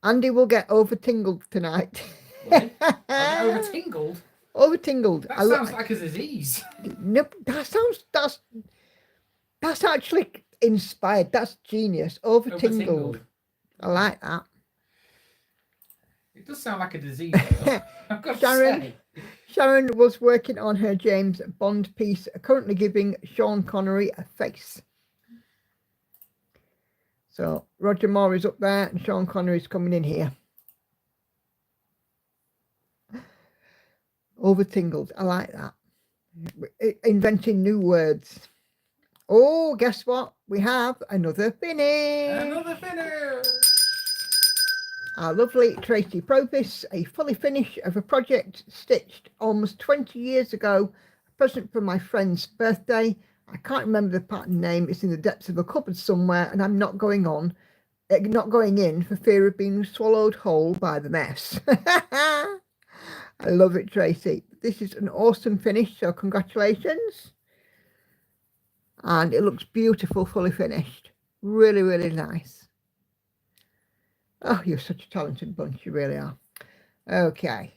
Andy will get over-tingled tonight. Really? I get over-tingled? Over-tingled. That sounds like a disease. No, that's actually inspired. That's genius. Over-tingled. I like that. It does sound like a disease, though. I've got to say. Sharon was working on her James Bond piece, currently giving Sean Connery a face. So Roger Moore is up there and Sean Connery is coming in here. Over-tingled. I like that. Inventing new words. Oh, guess what? We have another finish. Another finish. Our lovely Tracy Propis, a fully finish of a project stitched almost 20 years ago, a present for my friend's birthday. I can't remember the pattern name. It's in the depths of a cupboard somewhere, and I'm not going in for fear of being swallowed whole by the mess. I love it, Tracy. This is an awesome finish, so congratulations. And it looks beautiful, fully finished. Really, really nice. Oh, you're such a talented bunch, you really are. Okay.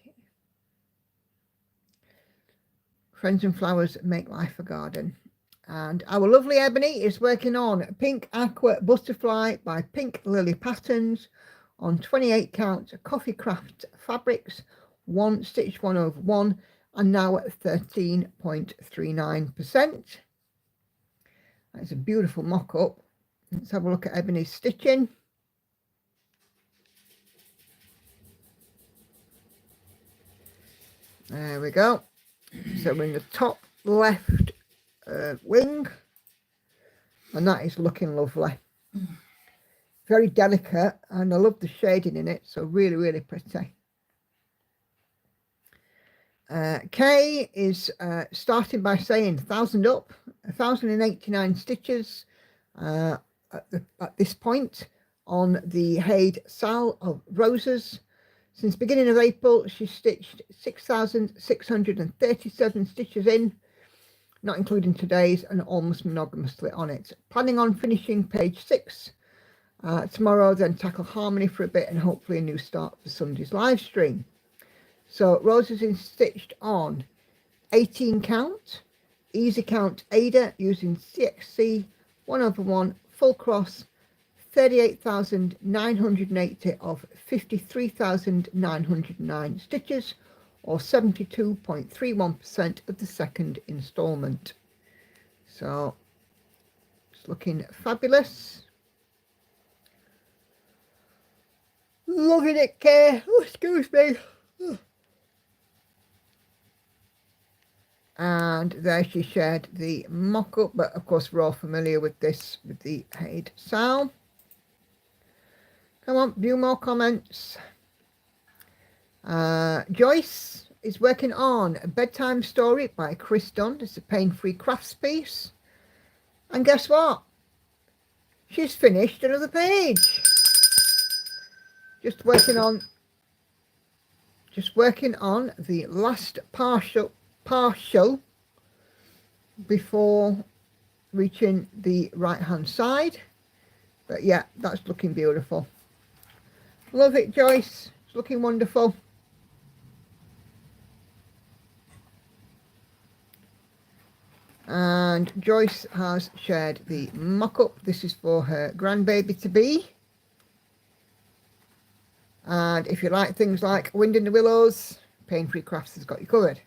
Friends and Flowers Make Life a Garden. And our lovely Ebony is working on Pink Aqua Butterfly by Pink Lily Patterns on 28 count Coffee Craft fabrics, 1 stitch 1/1, and now at 13.39%. That's a beautiful mock-up. Let's have a look at Ebony's stitching. There we go. So we're in the top left wing, and that is looking lovely. Very delicate, and I love the shading in it, so really, really pretty. Kay is starting by saying 1,000 up, 1,089 stitches at this point on the Haid Sal of Roses. Since beginning of April, she stitched 6,637 stitches in, not including today's, and almost monogamously on it. Planning on finishing page 6 tomorrow, then tackle Harmony for a bit, and hopefully a new start for Sunday's live stream. So Roses is stitched on 18 count, easy count Ada using CXC 1/1 full cross, 38,980 of 53,909 stitches, or 72.31% of the second instalment. So it's looking fabulous. Loving it, Kay. Oh, excuse me. And there she shared the mock-up, but of course we're all familiar with this with the Haid Sal. Come on, few more comments. Joyce is working on a bedtime story by Chris Dunn. It's a pain-free crafts piece. And guess what? She's finished another page. Just working on the last partial before reaching the right-hand side. But yeah, that's looking beautiful. Love it, Joyce. It's looking wonderful. And Joyce has shared the mock-up. This is for her grandbaby to be. And if you like things like Wind in the Willows, Pain-Free Crafts has got you covered.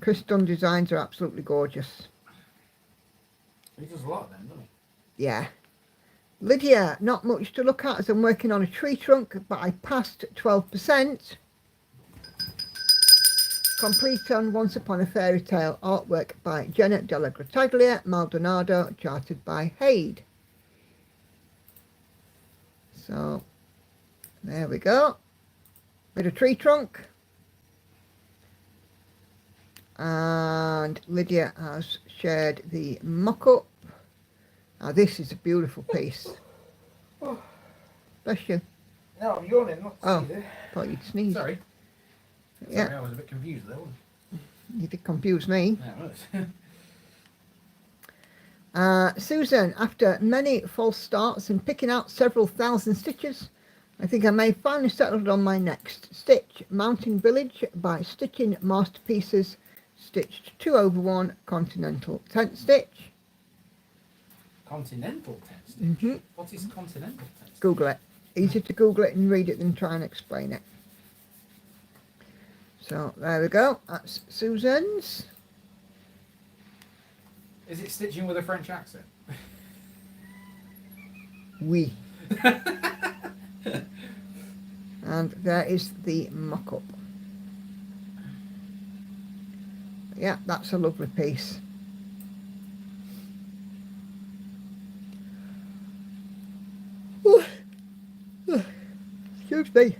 Chris Dunn designs are absolutely gorgeous. He does a lot then, doesn't he? Yeah. Lydia, not much to look at as I'm working on a tree trunk, but I passed 12%. Complete on Once Upon a Fairy Tale artwork by Jenna Della Grottaglia, Maldonado, charted by Haid. So, there we go. Bit of tree trunk. And Lydia has shared the mock-up. Now this is a beautiful piece. Bless you. No, I'm yawning, not Oh, sneezing. thought you'd sneeze. Sorry. Yeah. Sorry, I was a bit confused there, wasn't You did confuse me. I? Yeah, it was. Susan, after many false starts and picking out several thousand stitches, I think I may have finally settled on my next stitch. Mountain Village by Stitching Masterpieces, stitched 2/1 continental tent stitch. Continental tent stitch? Mm-hmm. What is continental tent stitch? Google it. Easier to Google it and read it than try and explain it. So there we go. That's Susan's. Is it stitching with a French accent? Oui. And there is the mock-up. Yeah, that's a lovely piece. Excuse me.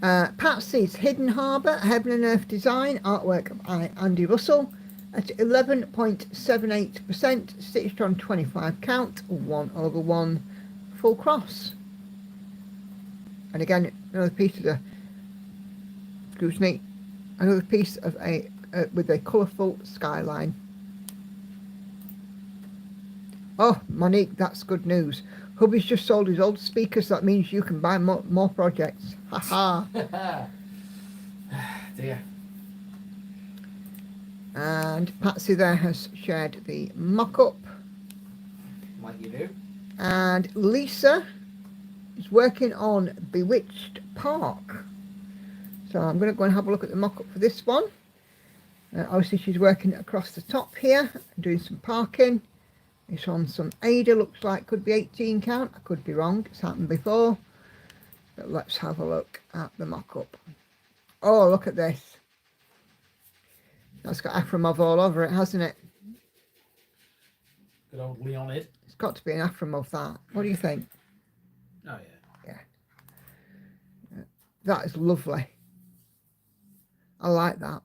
Patsy's Hidden Harbour, Heaven and Earth Design, artwork by Andy Russell, at 11.78%, stitched on 25 count, 1/1 full cross. And again, another piece of another piece of with a colourful skyline. Oh, Monique, that's good news. Hubby's just sold his old speakers, so that means you can buy more projects. Ha ha. Dear. And Patsy there has shared the mock-up. Like you do. And Lisa is working on Bewitched Park. So I'm going to go and have a look at the mock-up for this one. Obviously she's working across the top here, doing some parking. It's on some Ada, looks like could be 18 count. I could be wrong, it's happened before. But let's have a look at the mock-up. Oh, look at this. That's got Afromov all over it, hasn't it? Good old Leonid. It's got to be an Afromov, that. What do you think? Oh, yeah. Yeah. That is lovely. I like that.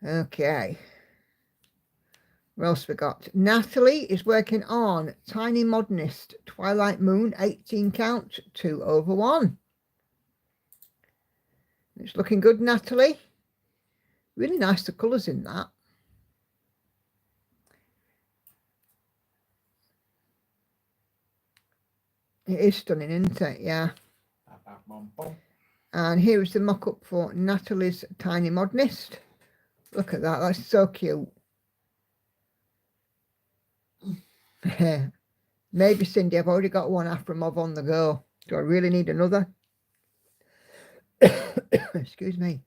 Okay. What else we got? Natalie is working on Tiny Modernist Twilight Moon 18 count 2/1. It's looking good, Natalie. Really nice the colours in that. It is stunning, isn't it? Yeah. And here is the mock-up for Natalie's Tiny Modernist. Look at that, that's so cute. Maybe, Cindy, I've already got one Afromov on the go. Do I really need another? Excuse me.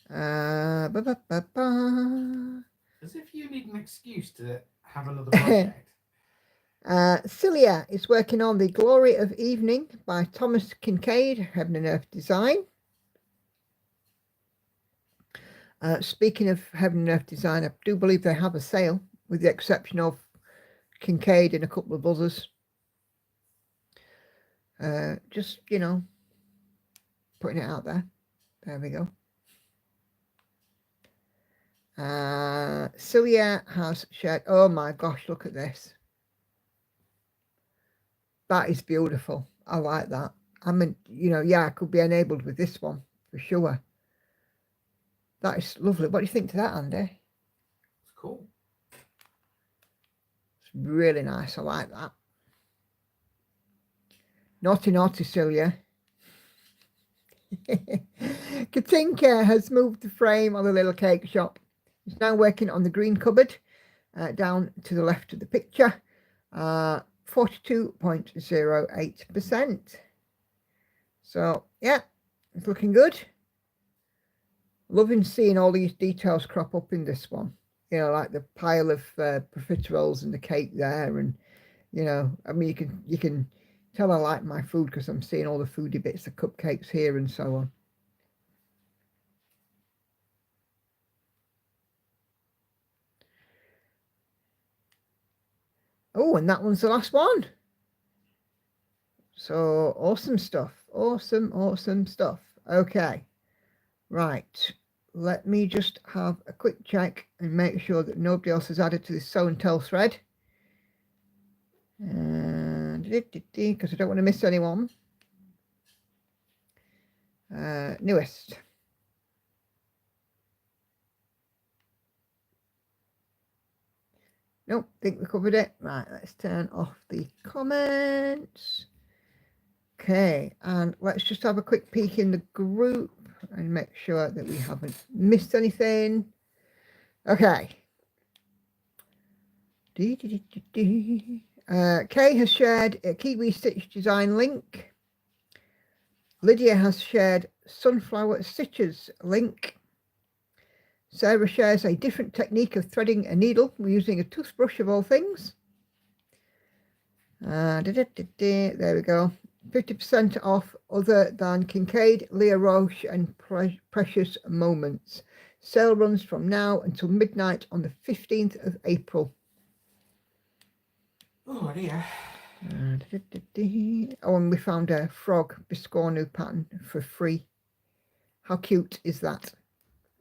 As if you need an excuse to have another project. Celia is working on The Glory of Evening by Thomas Kincaid, Heaven and Earth Design. Speaking of Heaven and Earth Design, I do believe they have a sale, with the exception of Kincaid and a couple of others. Just, you know, putting it out there. There we go. Celia has shared, oh my gosh, look at this. That is beautiful. I like that. I mean, you know, yeah, I could be enabled with this one for sure. That is lovely. What do you think to that, Andy? It's cool. It's really nice. I like that. Naughty, naughty, Celia. Katinka has moved the frame on the little cake shop. It's now working on the green cupboard down to the left of the picture. 42.08%. So, yeah, it's looking good. Loving seeing all these details crop up in this one. You know, like the pile of profiteroles and the cake there, and you know, I mean, you can tell I like my food because I'm seeing all the foodie bits, the cupcakes here and so on. Oh, and that one's the last one. So awesome stuff. Awesome stuff. Okay, right. Let me just have a quick check and make sure that nobody else has added to this show and tell thread. And because I don't want to miss anyone. Newest. Nope, think we covered it. Right, let's turn off the comments. Okay, and let's just have a quick peek in the group and make sure that we haven't missed anything. Okay. Kay has shared a Kiwi Stitch design link. Lydia has shared sunflower stitches link. Sarah shares a different technique of threading a needle using a toothbrush of all things. There we go. 50% off other than Kincaid, Leah Roche and Precious Moments. Sale runs from now until midnight on the 15th of April. Oh dear. Oh, and we found a frog Biscornu pattern for free. How cute is that?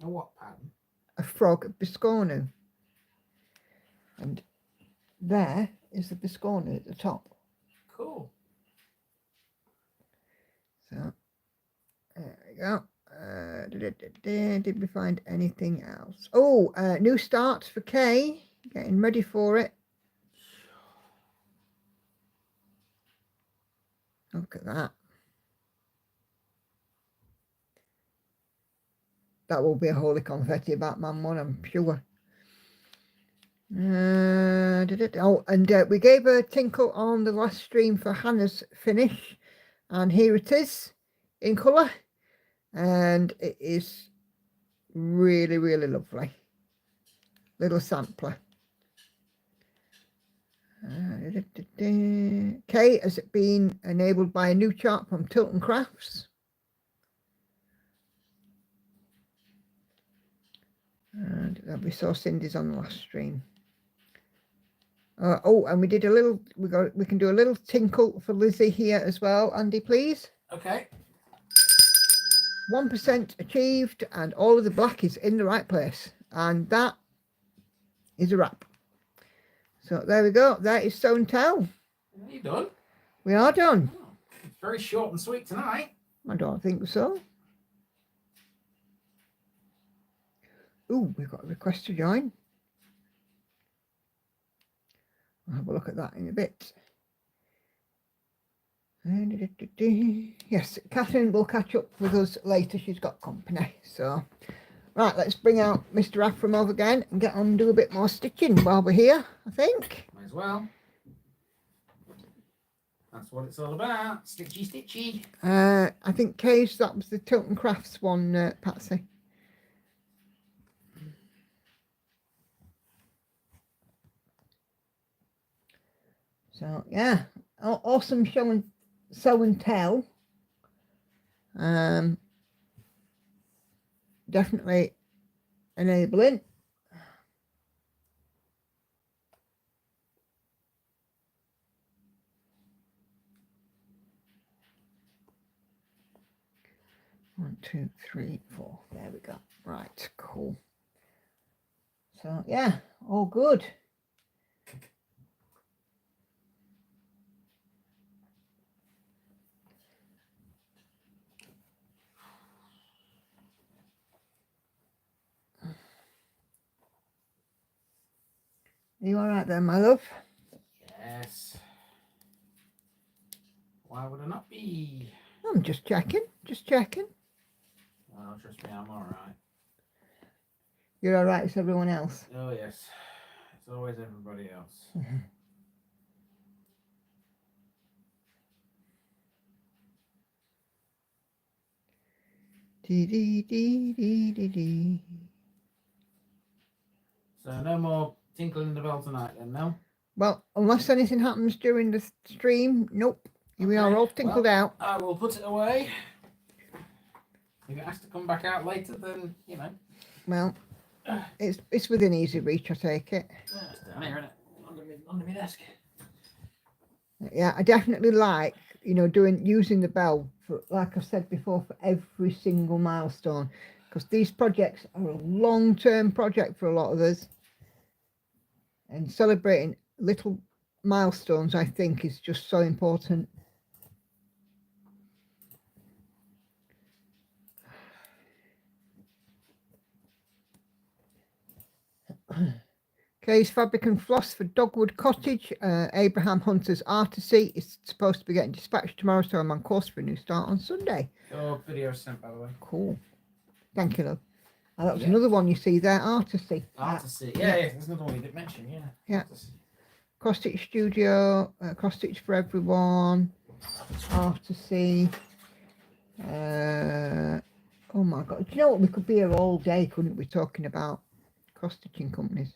A what pattern? A frog Biscornu. And there is the Biscornu at the top. Cool. So, there we go. Did we find anything else? Oh, new starts for Kay. Getting ready for it. Look at that. That will be a holy confetti Batman one, I'm sure. Oh, and we gave a tinkle on the last stream for Hannah's finish. And here it is in colour. And it is really, really lovely. Little sampler. Kay has been enabled by a new chart from Tilton Crafts. And we saw Cindy's on the last stream. Oh, and we did a little. We can do a little tinkle for Lizzie here as well, Andy, please. Okay. 1% achieved, and all of the black is in the right place, and that is a wrap. So there we go. That is Sew and Tell. Are you done? We are done. Oh, it's very short and sweet tonight. I don't think so. Ooh, we've got a request to join. I'll have a look at that in a bit. Yes, Catherine will catch up with us later. She's got company. So, right, let's bring out Mr. Afromov again and get on and do a bit more stitching while we're here, I think. Might as well. That's what it's all about. Stitchy, stitchy. I think Kay's, that was the Tilton Crafts one, Patsy. So, yeah, awesome Sew and Tell. Definitely enabling. One, two, three, four. There we go. Right, cool. So, yeah, all good. Are you all right there, my love? Yes. Why would I not be? I'm just checking, Well, trust me, I'm all right. You're all right as everyone else. Oh, yes. It's always everybody else. So no more tinkling the bell tonight then, no? Well, unless anything happens during the stream, nope. We are all tinkled out. I will put it away. If it has to come back out later, then, you know. Well, it's within easy reach, I take it. It's down here, isn't it? Under my desk. Yeah, I definitely like, using the bell for, like I've said before, for every single milestone, because these projects are a long-term project for a lot of us, and celebrating little milestones, I think, is just so important. Kay's Fabric and Floss for Dogwood Cottage. Abraham Hunter's Artisy is supposed to be getting dispatched tomorrow, so I'm on course for a new start on Sunday. Your video sent, by the way. Cool. Thank you, love. And that was Yeah. another one you see there, Artisy. Artisy. Yeah, there's another one you didn't mention, yeah. Yeah. Artisy. Cross Stitch Studio, Cross Stitch for Everyone, Artisy. Oh my God. Do you know what? We could be here all day, couldn't we, talking about cross stitching companies?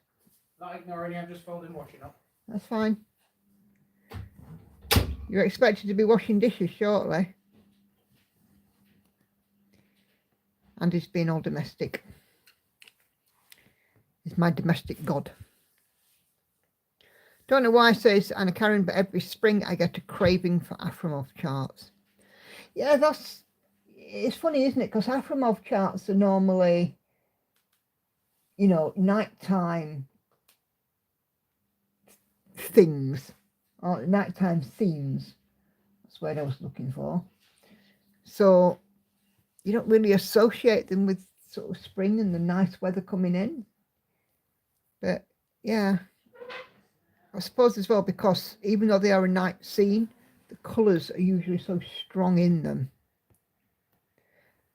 Not ignoring you, I'm just folding washing up. That's fine. You're expected to be washing dishes shortly. And he's being all domestic. He's my domestic god. Don't know why, says Anna Karen, but every spring I get a craving for Afromov charts. Yeah, it's funny, isn't it? Because Afromov charts are normally, you know, nighttime things, or nighttime themes. That's what I was looking for. So you don't really associate them with sort of spring and the nice weather coming in. But yeah, I suppose as well, because even though they are a night scene, the colours are usually so strong in them.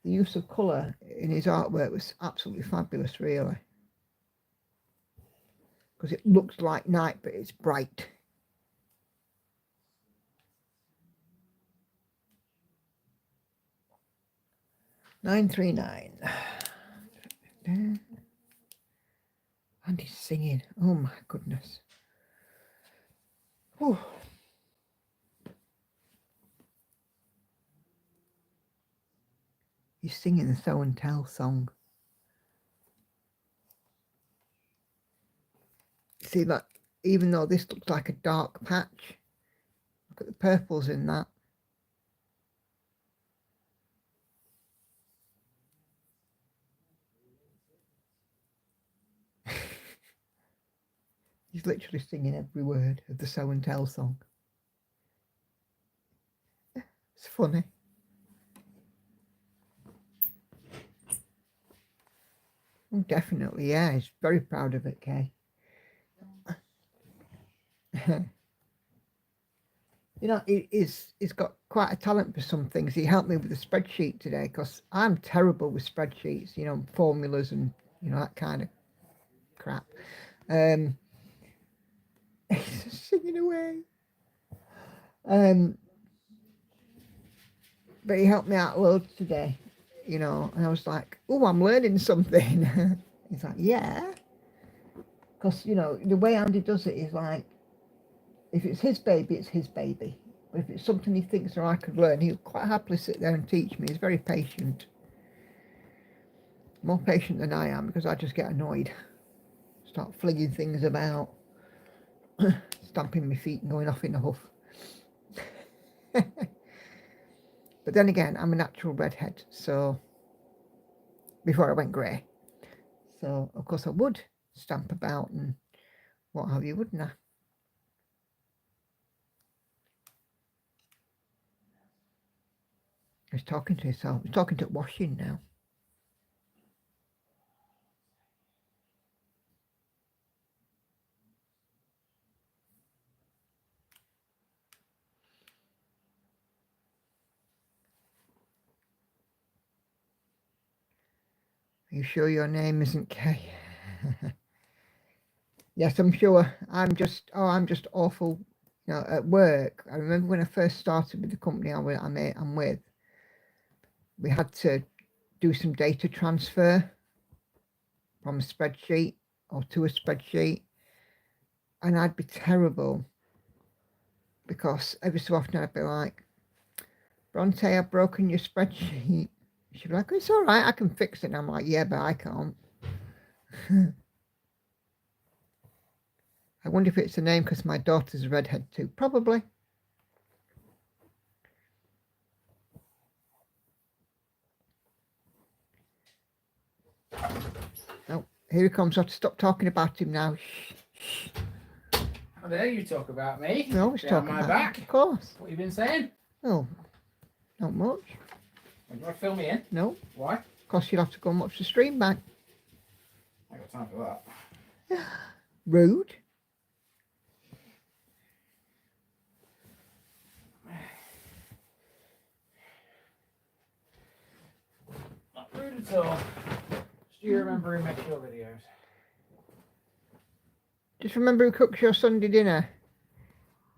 The use of colour in his artwork was absolutely fabulous, really. Because it looks like night, but it's bright. $9.39. And he's singing. Oh my goodness. Whew. He's singing the Show and Tell song. See that, even though this looks like a dark patch, look at the purples in that. He's literally singing every word of the Show and Tell song. It's funny. Oh, definitely, yeah. He's very proud of it, Kay. You know, he's got quite a talent for some things. He helped me with the spreadsheet today because I'm terrible with spreadsheets, you know, formulas and, you know, that kind of crap. He's singing away. But he helped me out loads today, you know, and I was like, oh, I'm learning something. He's like, yeah. Because, you know, the way Andy does it is like, if it's his baby, it's his baby. But if it's something he thinks that I could learn, he'll quite happily sit there and teach me. He's very patient. More patient than I am, because I just get annoyed. Start flinging things about. Stamping my feet and going off in a huff. But then again, I'm a natural redhead, so before I went grey. So, of course, I would stamp about and what have you, wouldn't I? He's talking to himself. He's talking to washing now. Are you sure your name isn't Kay? Yes, I'm sure. I'm just awful, you know, at work. I remember when I first started with the company I'm with, we had to do some data transfer from a spreadsheet or to a spreadsheet, and I'd be terrible because every so often I'd be like, Bronte, I've broken your spreadsheet. She'd be like, it's all right, I can fix it. And I'm like, yeah, but I can't. I wonder if it's a name because my daughter's a redhead too. Probably. Oh, here he comes. I have to stop talking about him now. Shh. dare you talk about me. We always Behind talk my about back. it, of course. What you been saying? Oh, not much. You want to fill me in? No, Why? because you'll have to go and watch the stream back. I ain't got time for that. Rude. Not rude at all. Just you remember who makes your videos. Just remember who cooks your Sunday dinner.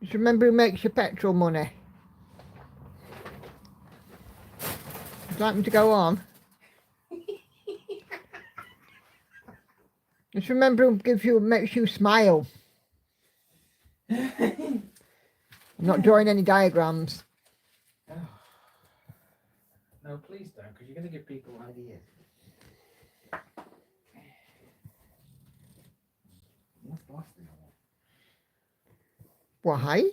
Just remember who makes your petrol money. Would you like me to go on? Just remember who makes you smile. I'm not drawing any diagrams. Oh. No, please don't, because you're going to give people ideas. What's the last thing I want? Why?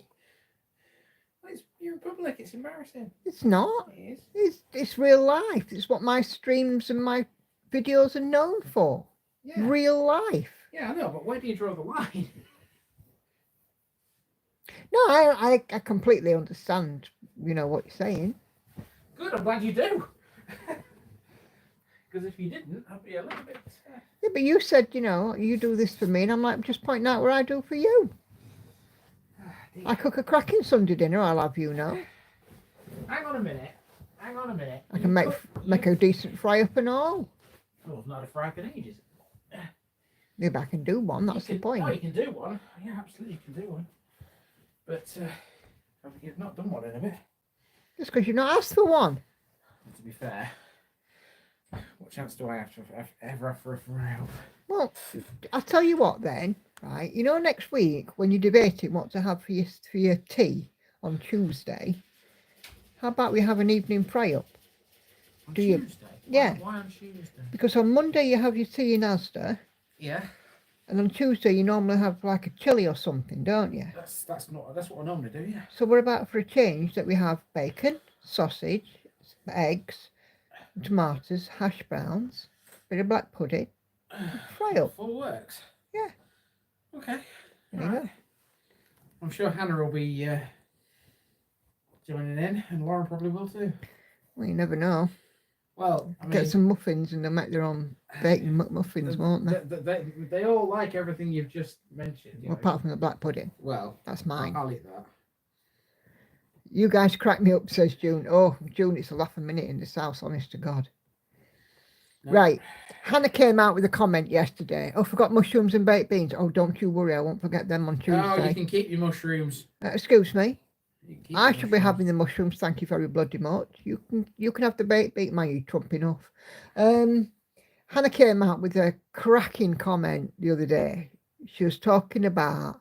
Well, you're in public, it's embarrassing. It's not. It is. It's real life. It's what my streams and my videos are known for. Yeah. Real life. Yeah, I know, but where do you draw the line? No, I completely understand, what you're saying. Good, I'm glad you do. Because if you didn't, I'd be a little bit... Yeah, but you said, you do this for me, and I'm like, I'm just pointing out what I do for you. I cook a cracking Sunday dinner, I'll have you know. Hang on a minute. I can make a decent fry up and all. Oh, I've not had a fry in ages. Maybe I can do one, that's the point. Oh, you can do one. Yeah, absolutely, you can do one. But you've not done one in a bit. Just because you've not asked for one. To be fair, what chance do I have to ever have for a fry up? Well, I'll tell you what then, right? Next week when you're debating what to have for your tea on Tuesday, how about we have an evening fry up? On Do you? Tuesday? Yeah. Why on Tuesday? Because on Monday you have your tea in Asda. Yeah. And on Tuesday you normally have like a chili or something, don't you? That's what I normally do, yeah. So we're about for a change that we have bacon, sausage, eggs, tomatoes, hash browns, bit of black pudding, fry up. Full works. Yeah. Okay. There you go. I'm sure Hannah will be joining in, and Lauren probably will too. Well, you never know. Well, I mean, Get some muffins and they'll make their own bacon muffins, won't they? They all like everything you've just mentioned. Well, apart from the black pudding. Well, That's mine. I'll eat that. You guys crack me up, says June. Oh, June, it's a laugh a minute in this house, honest to God. No. Right. Hannah came out with a comment yesterday. Oh, forgot mushrooms and baked beans. Oh, don't you worry, I won't forget them on Tuesday. Oh, you can keep your mushrooms. Excuse me. I should be mushrooms. having the mushrooms, thank you very bloody much. You can have the baked bean, man, you trumping off. Hannah came out with a cracking comment the other day. She was talking about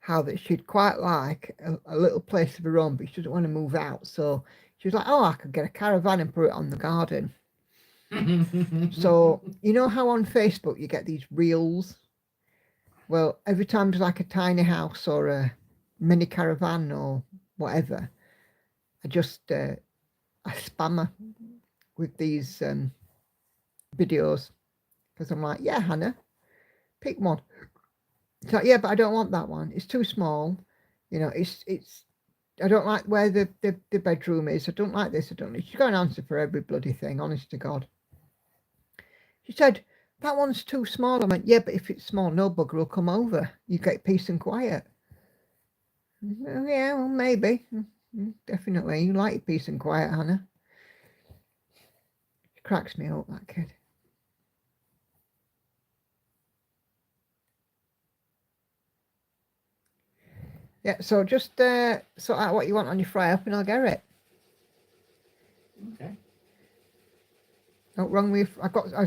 how that she'd quite like a little place of her own, but she doesn't want to move out. So she was like, oh, I could get a caravan and put it on the garden. So, you know how on Facebook you get these reels? Well, every time there's like a tiny house or a mini caravan or whatever, I just I spam her with these videos because I'm like, yeah, Hannah, pick one. It's like, yeah, but I don't want that one. It's too small. It's I don't like where the bedroom is. I don't like this. I don't. She's got an answer for every bloody thing, honest to God. She said, that one's too small. I went, yeah, but if it's small, no bugger will come over. You get peace and quiet. Well, yeah, well, maybe. Definitely. You like your peace and quiet, Hannah. She cracks me up, that kid. Yeah, so just sort out what you want on your fry up and I'll get it. Okay. Not wrong with,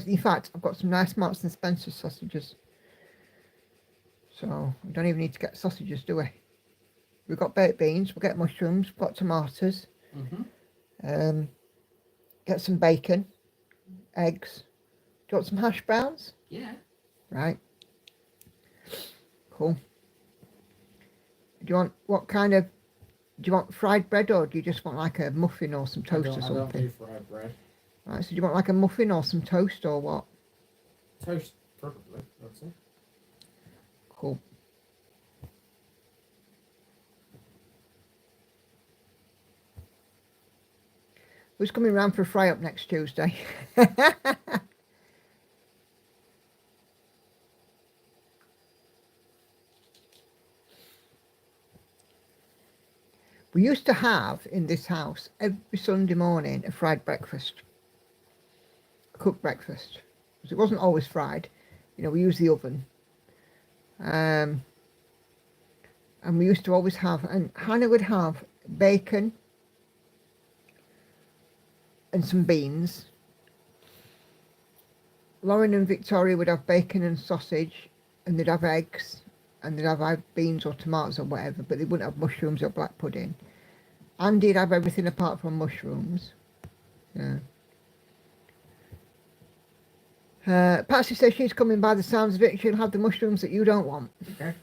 in fact, I've got some nice Marks and Spencer sausages. So we don't even need to get sausages, do we? We've got baked beans, we'll get mushrooms, we've got tomatoes. Get some bacon, eggs. Do you want some hash browns? Yeah. Right. Cool. Do you want do you want fried bread or do you just want like a muffin or some toast or something? I don't do fried bread. Right, so do you want like a muffin or some toast or what? Toast, probably, I'd say. Cool. Who's coming round for a fry up next Tuesday? We used to have in this house every Sunday morning a fried breakfast, a cooked breakfast. Because it wasn't always fried, you know, we used the oven. And we used to always have, and Hannah would have bacon and some beans. Lauren and Victoria would have bacon and sausage, and they'd have eggs, and they'd have beans or tomatoes or whatever, but they wouldn't have mushrooms or black pudding. Andy'd have everything apart from mushrooms. Yeah. Patsy says she's coming by the sounds of it. She'll have the mushrooms that you don't want. Okay.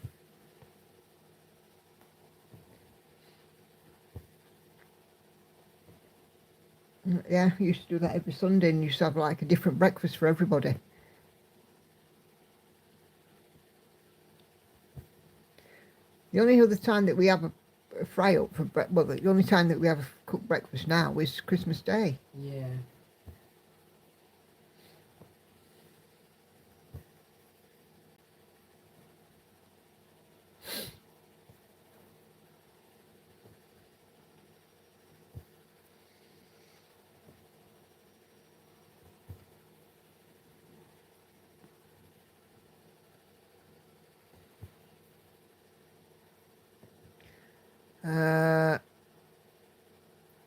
Yeah, we used to do that every Sunday and used to have like a different breakfast for everybody. The only other time that we have a fry up for well, the only time that we have a cooked breakfast now is Christmas Day. Yeah.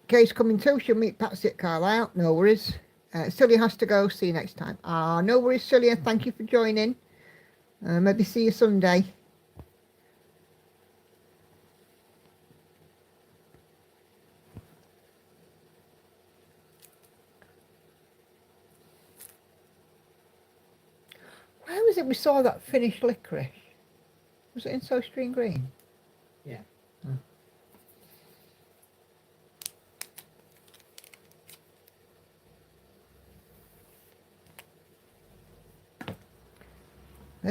Kay's coming too. She'll meet Patsy at Carlisle. No worries. Celia has to go. See you next time. No worries, Celia. Thank you for joining. Maybe see you Sunday. Where was it we saw that finished licorice? Was it in So Stream Green? Yeah. Oh. I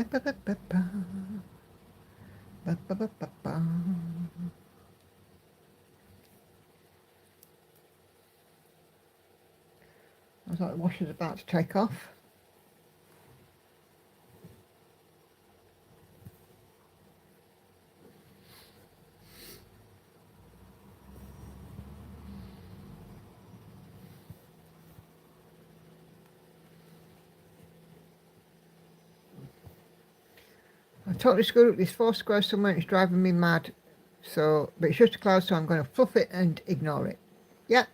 was like the washer's about to take off. I totally screwed up this 4 squares somewhere and it's driving me mad. So, but it's just a cloud, so I'm going to fluff it and ignore it. Yeah.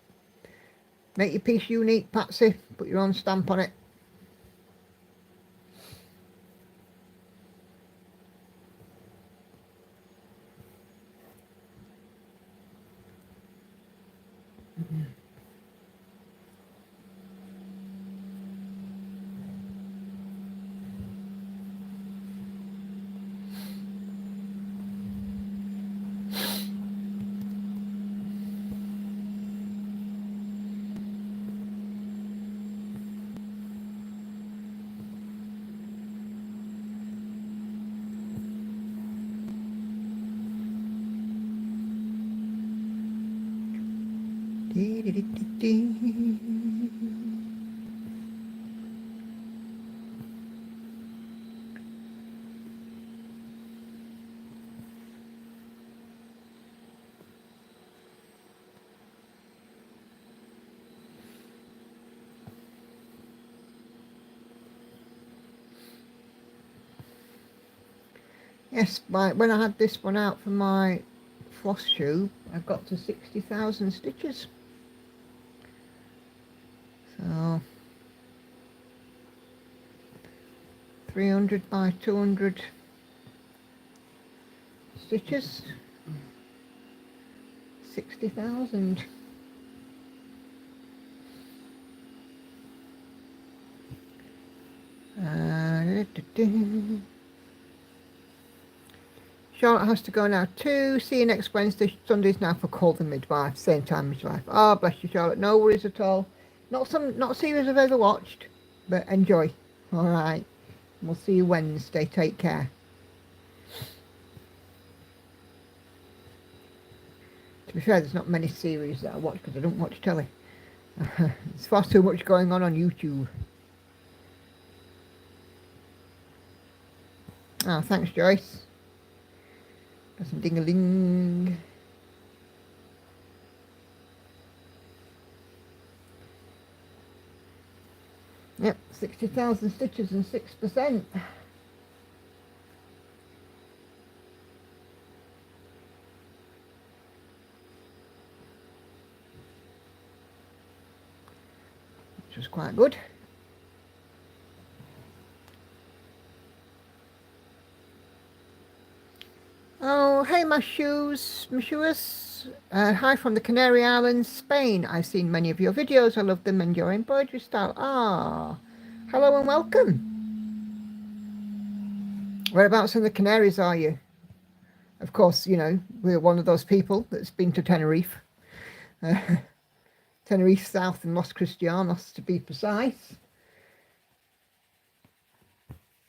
Make your piece unique, Patsy. Put your own stamp on it. Yes, when I had this one out for my floss tube, I got to 60,000 stitches. So 300 by 200 stitches, 60,000. Charlotte has to go now too. See you next Wednesday. Sunday's now for Call the Midwife. Same time, midwife. Oh, bless you, Charlotte. No worries at all. Not a series I've ever watched, but enjoy. All right. We'll see you Wednesday. Take care. To be fair, there's not many series that I watch because I don't watch telly. There's far too much going on YouTube. Ah, thanks, Joyce. Got some ding-a-ling. Yep, 60,000 stitches and 6%. Which was quite good. Oh, hey, my shoes. Hi from the Canary Islands, Spain. I've seen many of your videos. I love them and your embroidery style. Ah, hello and welcome. Whereabouts in the Canaries are you? Of course, you know, we're one of those people that's been to Tenerife. Tenerife South and Los Cristianos, to be precise.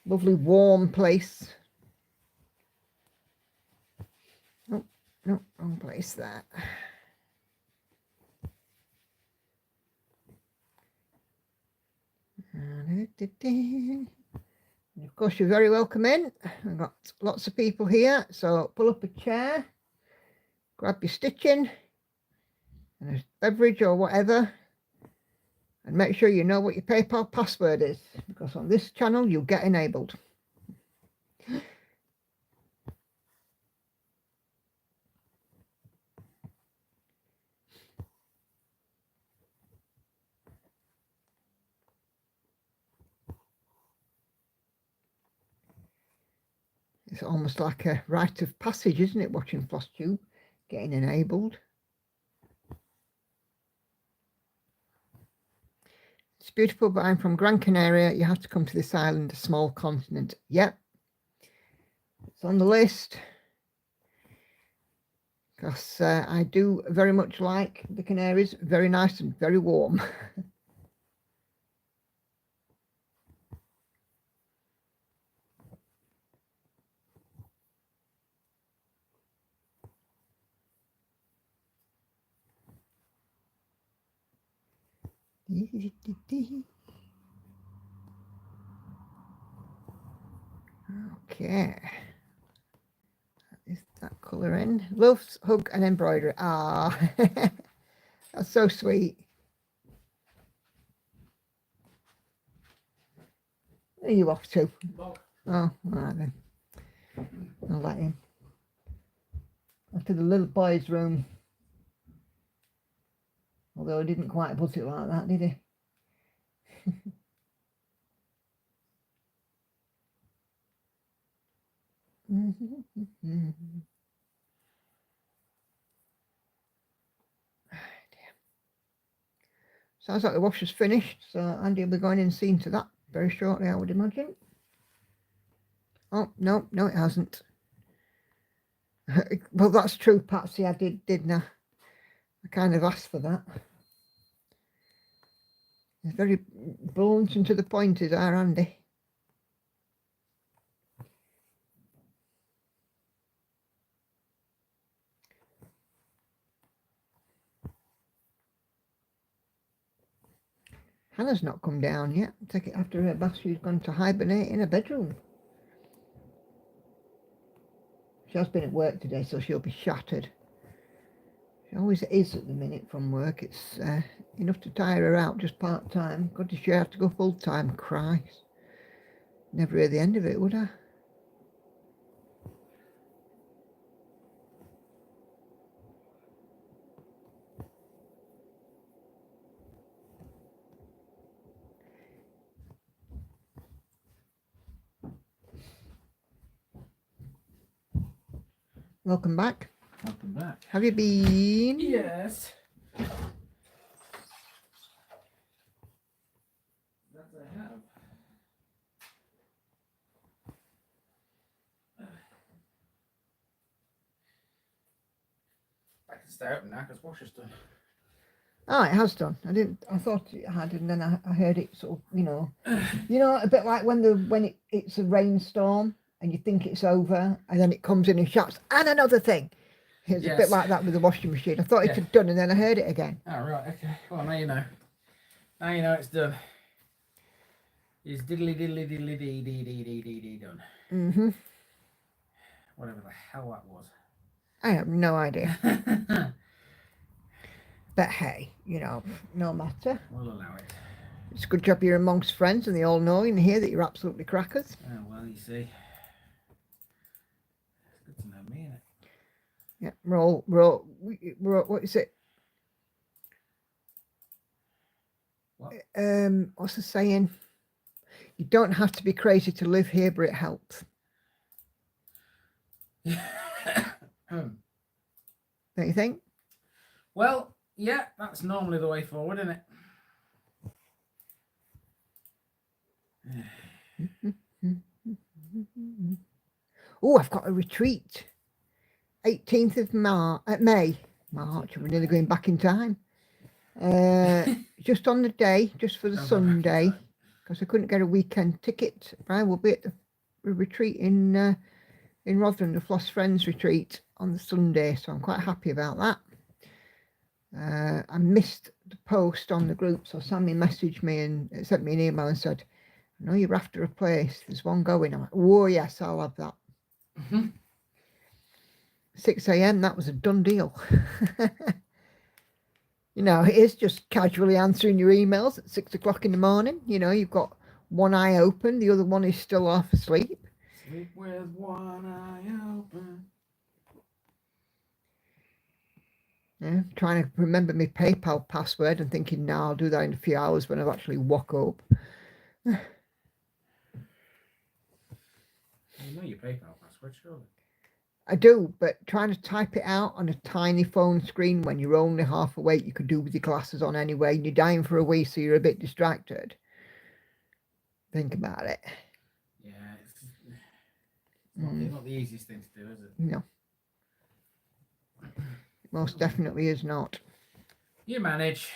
Lovely warm place. Oh, no, wrong place there. And of course, you're very welcome in. I've got lots of people here, so pull up a chair, grab your stitching and a beverage or whatever, and make sure you know what your PayPal password is, because on this channel you'll get enabled. It's almost like a rite of passage, isn't it, watching FlossTube, getting enabled. It's beautiful, but I'm from Gran Canaria. You have to come to this island, a small continent. Yep, it's on the list. Because I do very much like the Canaries. Very nice and very warm. Okay. Is that colour in? Loves, hug and embroidery. Ah, that's so sweet. Where are you off to? Bob. Oh, all right then. I'll let him. Off to the little boy's room. Although he didn't quite put it like that, did he? Sounds like the wash is finished, so Andy will be going in and seeing to that very shortly, I would imagine. Oh, no, it hasn't. Well, that's true, Patsy. I didn't I? I kind of asked for that. It's very blunt and to the point, is our Andy. Hannah's not come down yet. Take it after her bath. She's gone to hibernate in her bedroom. She has been at work today, so she'll be shattered. She always is at the minute from work. It's enough to tire her out just part-time. God, does she have to go full-time? Christ. Never hear the end of it, would I? Welcome back. Welcome back. Have you been? Yes. That I have. I can stay open now because wash is done. Oh, it has done. I thought it had, and then I heard it sort of, a bit like when it's a rainstorm and you think it's over, and then it comes in and shouts, and another thing. It's a bit like that with the washing machine. I thought it had done, and then I heard it again. Oh, right, okay. Well, now you know. Now you know it's done. It's diddly diddly diddly dee dee dee dee dee dee done. Mm-hmm. Whatever the hell that was. I have no idea. But hey, you know, no matter. We'll allow it. It's a good job you're amongst friends and they all know in here that you're absolutely crackers. Oh, well, you see. It's good to know me, isn't it? Yeah, we're all, what is it? What? What's the saying? You don't have to be crazy to live here, but it helps. Don't you think? Well, yeah, that's normally the way forward, isn't it? Oh, I've got a retreat. 18th of May. March, we're nearly going back in time. Just on the day, just for the Sunday, because I couldn't get a weekend ticket. I will be at the retreat in Rotherham, the Floss Friends retreat on the Sunday, so I'm quite happy about that. I missed the post on the group, so Sammy messaged me and sent me an email and said, I know you're after a place, there's one going. I'm like, oh yes, I'll have that. 6 a.m, that was a done deal. You know, it is just casually answering your emails at 6 o'clock in the morning. You know, you've got one eye open, the other one is still half asleep. Sleep with one eye open. Yeah, trying to remember my PayPal password and thinking, now I'll do that in a few hours when I've actually woke up. You know your PayPal password, surely. I do, but trying to type it out on a tiny phone screen when you're only half awake, you could do with your glasses on anyway, and you're dying for a wee, so you're a bit distracted. Think about it. Yeah, it's not the easiest thing to do, is it? No. Most definitely is not. You manage.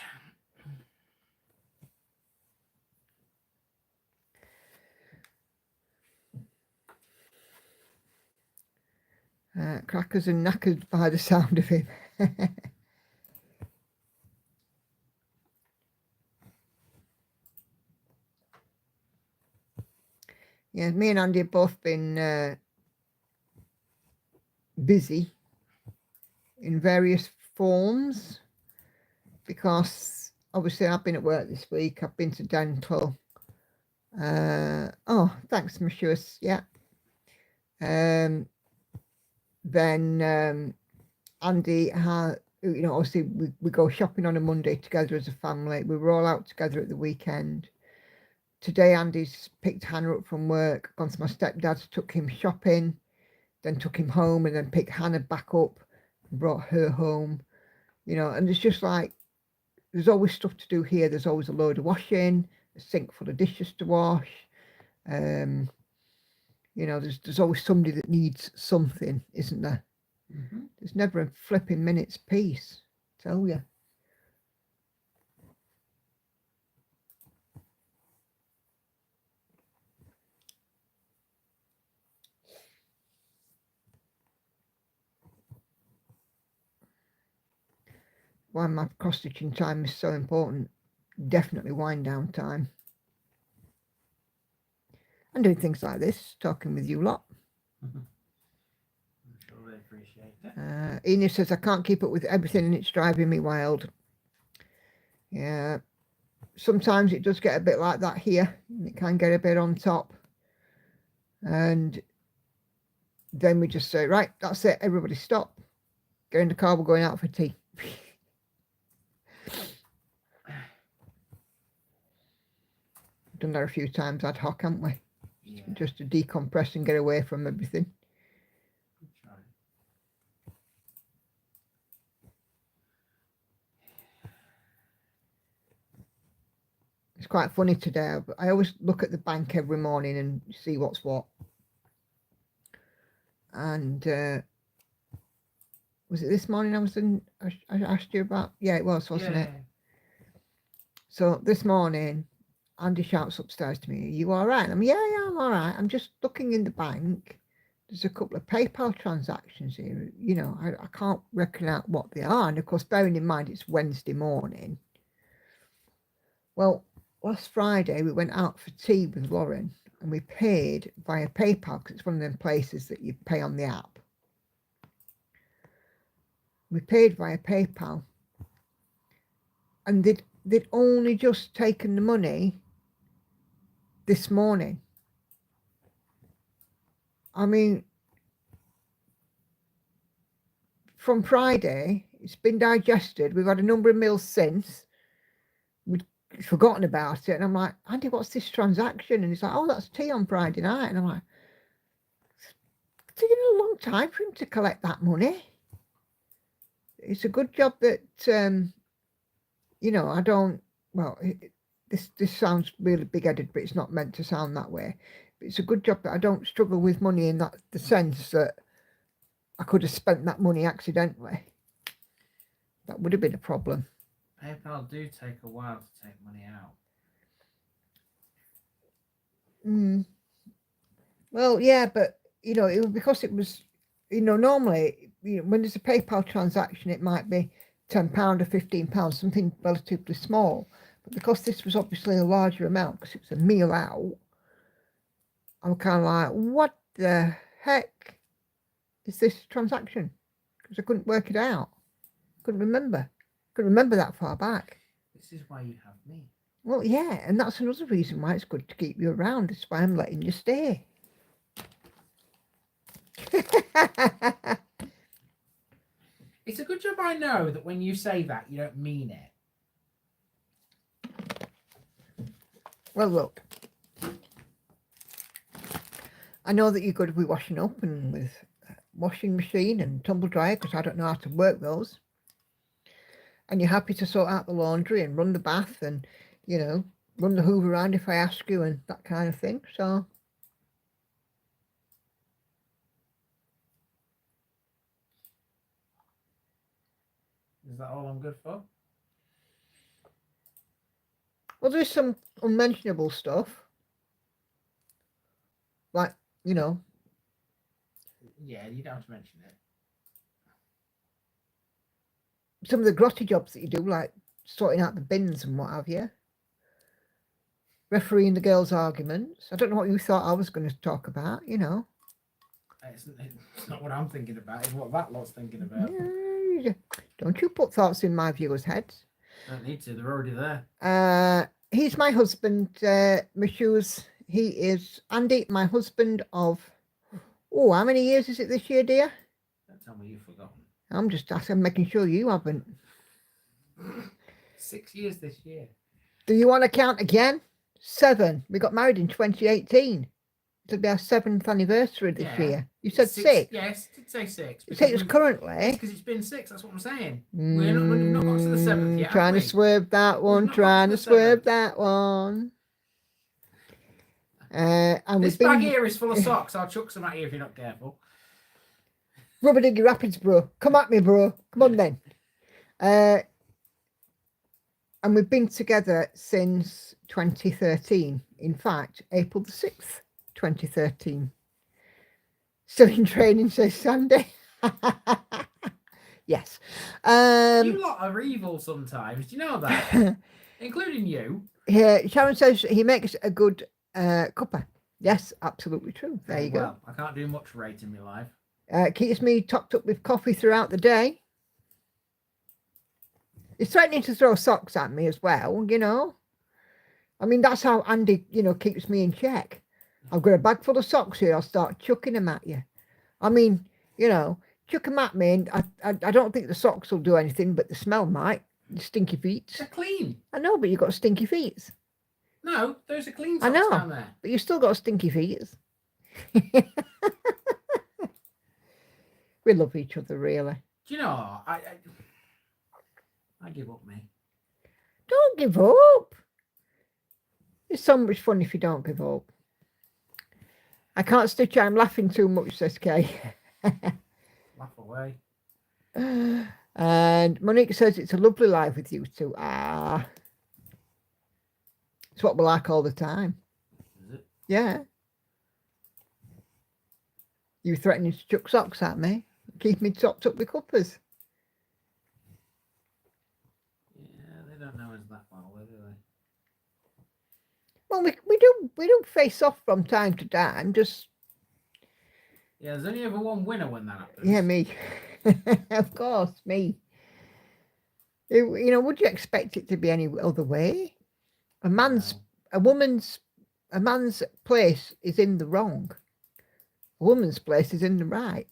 Crackers and knackered by the sound of him. Yeah, me and Andy have both been busy in various forms because obviously I've been at work this week. I've been to dental. Oh, thanks, Monsieur. Yeah. Then Andy had, you know, obviously we go shopping on a Monday together as a family. We were all out together at the weekend. Today Andy's picked Hannah up from work, gone to my stepdad's, took him shopping, then took him home, and then picked Hannah back up and brought her home. You know, and it's just like, there's always stuff to do here. There's always a load of washing, a sink full of dishes to wash. You know, there's always somebody that needs something, isn't there? Mm-hmm. There's never a flipping minute's peace, I tell you. Why my cross-stitching time is so important. Definitely wind down time. And doing things like this, talking with you lot. Mm-hmm. I'm sure they appreciate it. Ina says, I can't keep up with everything and it's driving me wild. Yeah. Sometimes it does get a bit like that here. It can get a bit on top. And then we just say, right, that's it. Everybody stop. Get in the car, we're going out for tea. Done that a few times ad hoc, haven't we? Yeah. Just to decompress and get away from everything. It's quite funny today. I always look at the bank every morning and see what's what. And was it this morning I asked you about? Yeah, it was, wasn't it? So this morning, Andy shouts upstairs to me, are you all right? I'm, yeah, I'm all right. I'm just looking in the bank. There's a couple of PayPal transactions here. You know, I can't reckon out what they are. And of course, bearing in mind, it's Wednesday morning. Well, last Friday we went out for tea with Lauren and we paid via PayPal because it's one of them places that you pay on the app. We paid via PayPal and they'd only just taken the money this morning. I mean, from Friday, it's been digested. We've had a number of meals since. We'd forgotten about it. And I'm like, Andy, what's this transaction? And he's like, oh, that's tea on Friday night. And I'm like, it's taken a long time for him to collect that money. It's a good job that, you know, I don't, well, this sounds really big-headed, but it's not meant to sound that way. But it's a good job that I don't struggle with money in that the sense that I could have spent that money accidentally. That would have been a problem. PayPal do take a while to take money out. Well, yeah, but, you know, it was because it was, you know, normally, you know, when there's a PayPal transaction, it might be £10 or £15, something relatively small. But because this was obviously a larger amount, because it's a meal out, I'm kind of like, what the heck is this transaction? Because I couldn't work it out. Couldn't remember that far back. This is why you have me. Well, yeah, and that's another reason why it's good to keep you around. That's why I'm letting you stay. It's a good job I know that when you say that, you don't mean it. Well, look, I know that you're going to be washing up and with washing machine and tumble dryer because I don't know how to work those. And you're happy to sort out the laundry and run the bath and, you know, run the hoover around if I ask you and that kind of thing. So, Is that all I'm good for? well, there's some unmentionable stuff. Like, you know. Yeah, you don't have to mention it. Some of the grotty jobs that you do, like sorting out the bins and what have you. Refereeing the girls' arguments. I don't know what you thought I was going to talk about, you know. It's not what I'm thinking about, it's what that lot's thinking about. Don't you put thoughts in my viewers' heads. Don't need to, they're already there. He's my husband, Michouz. He is Andy, my husband of, oh, how many years is it this year, dear? Don't tell me you've forgotten. I'm just asking, making sure you haven't. 6 years this year. Do you want to count again? 7. We got married in 2018. It'll be our 7th anniversary this year. You said 6? Yes, did say 6. You say it's currently? Because it's been 6, that's what I'm saying. We've not got to the 7th yet. Trying to swerve that one, trying to swerve that one. And this bag here is full of socks. I'll chuck some at you if you're not careful. Rubber Diggy Rapids, bro. Come at me, bro. Come on then. And we've been together since 2013. In fact, April the 6th, 2013. Still in training, says Sandy. Yes. You lot are evil sometimes. Do you know that? Including you. Yeah, Sharon says he makes a good cuppa. Yes, absolutely true. There you go. I can't do much right in my life. Keeps me topped up with coffee throughout the day. He's threatening to throw socks at me as well, you know. I mean, that's how Andy, you know, keeps me in check. I've got a bag full of socks here. I'll start chucking them at you. I mean, you know, chuck them at me, and I don't think the socks will do anything, but the smell might. The stinky feet. They're clean. I know, but you've got stinky feet. No, those are clean socks I know, down there. but you've still got stinky feet. We love each other, really. Do you know, I give up, me. Don't give up. It's so much fun if you don't give up. I can't stitch. I'm laughing too much, says Kay. Laugh away. And Monique says it's a lovely life with you two. It's what we're like all the time. Is it? Yeah. You threatening to chuck socks at me? Keep me topped up with cuppers. Yeah, they don't know us that well, do Well, we do face off from time to time. Just Yeah, there's only ever one winner when that happens. yeah, me. Of course, me. Would you expect it to be any other way? A man's, No. a man's place is in the wrong. A woman's place is in the right.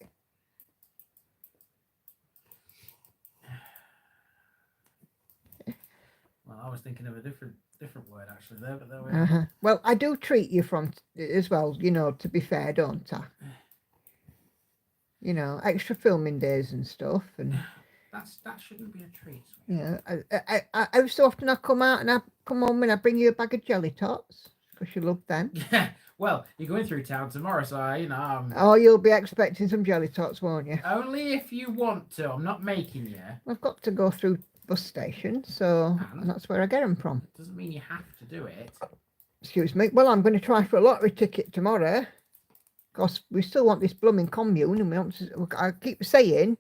Well, I was thinking of a different word actually there, but there we are. Uh-huh. Well, I do treat you as well, to be fair, don't I? Extra filming days and stuff, and That shouldn't be a treat. every so often I come out and I come home and I bring you a bag of jelly tots because you love them. Yeah. Well, you're going through town tomorrow, so Oh, you'll be expecting some jelly tots, won't you? only if you want to. I'm not making you. I've got to go through bus station, so and that's where I get them from. Doesn't mean you have to do it. Excuse me. Well, I'm going to try for a lottery ticket tomorrow because we still want this blooming commune, and we want to. I keep saying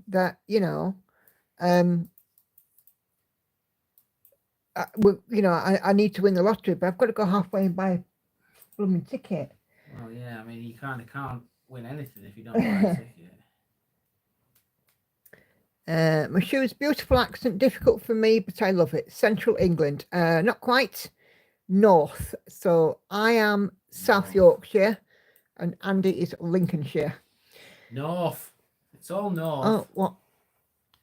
that I need to win the lottery, but I've got to go halfway and buy a blooming ticket. Well, yeah. I mean, you kind of can't win anything if you don't buy a ticket. My shoe's beautiful accent, difficult for me, but I love it. Central England, not quite north. So I am South Yorkshire, and Andy is Lincolnshire. North. It's all north. Oh, what?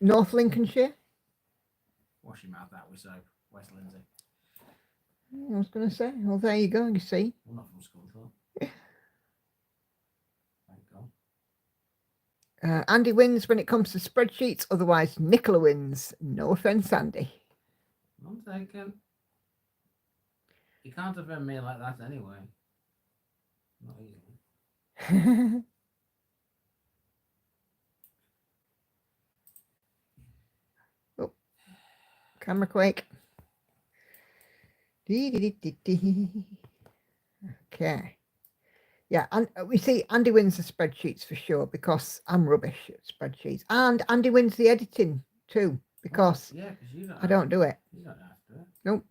North Lincolnshire? Wash your mouth out with soap, West Lindsay. I was going to say. Well, there you go. You see. I'm not from school, though. Thank God. Andy wins when it comes to spreadsheets. Otherwise, Nicola wins. No offence, Andy. I'm thinking. You can't offend me like that anyway. Not easily. Oh, camera quake. Okay. Yeah, and we see Andy wins the spreadsheets for sure because I'm rubbish at spreadsheets. And Andy wins the editing too because I don't do it. You don't have to. Nope.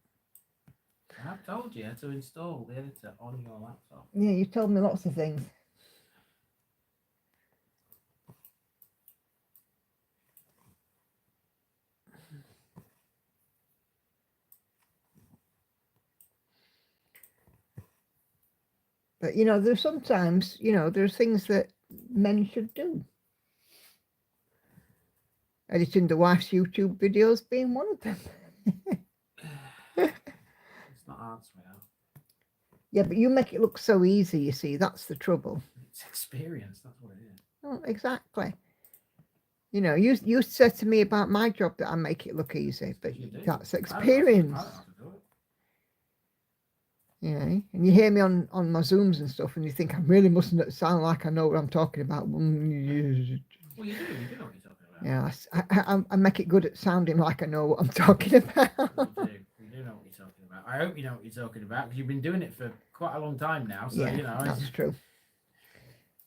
I have told you to install the editor on your laptop. Yeah, you told me lots of things. But, there's sometimes, there's things that men should do. Editing the wife's YouTube videos being one of them. It's not hard, sweetheart. Yeah, but you make it look so easy, you see. That's the trouble. It's experience, that's what it is. Oh, exactly. You said to me about my job that I make it look easy, but that's experience. I don't have to do it. And you hear me on my Zooms and stuff, and you think I really mustn't sound like I know what I'm talking about. Well, you do know what you're talking about. Yeah, I make it good at sounding like I know what I'm talking about. You do know what you're talking about. I hope you know what you're talking about because you've been doing it for quite a long time now. So yeah, that's true.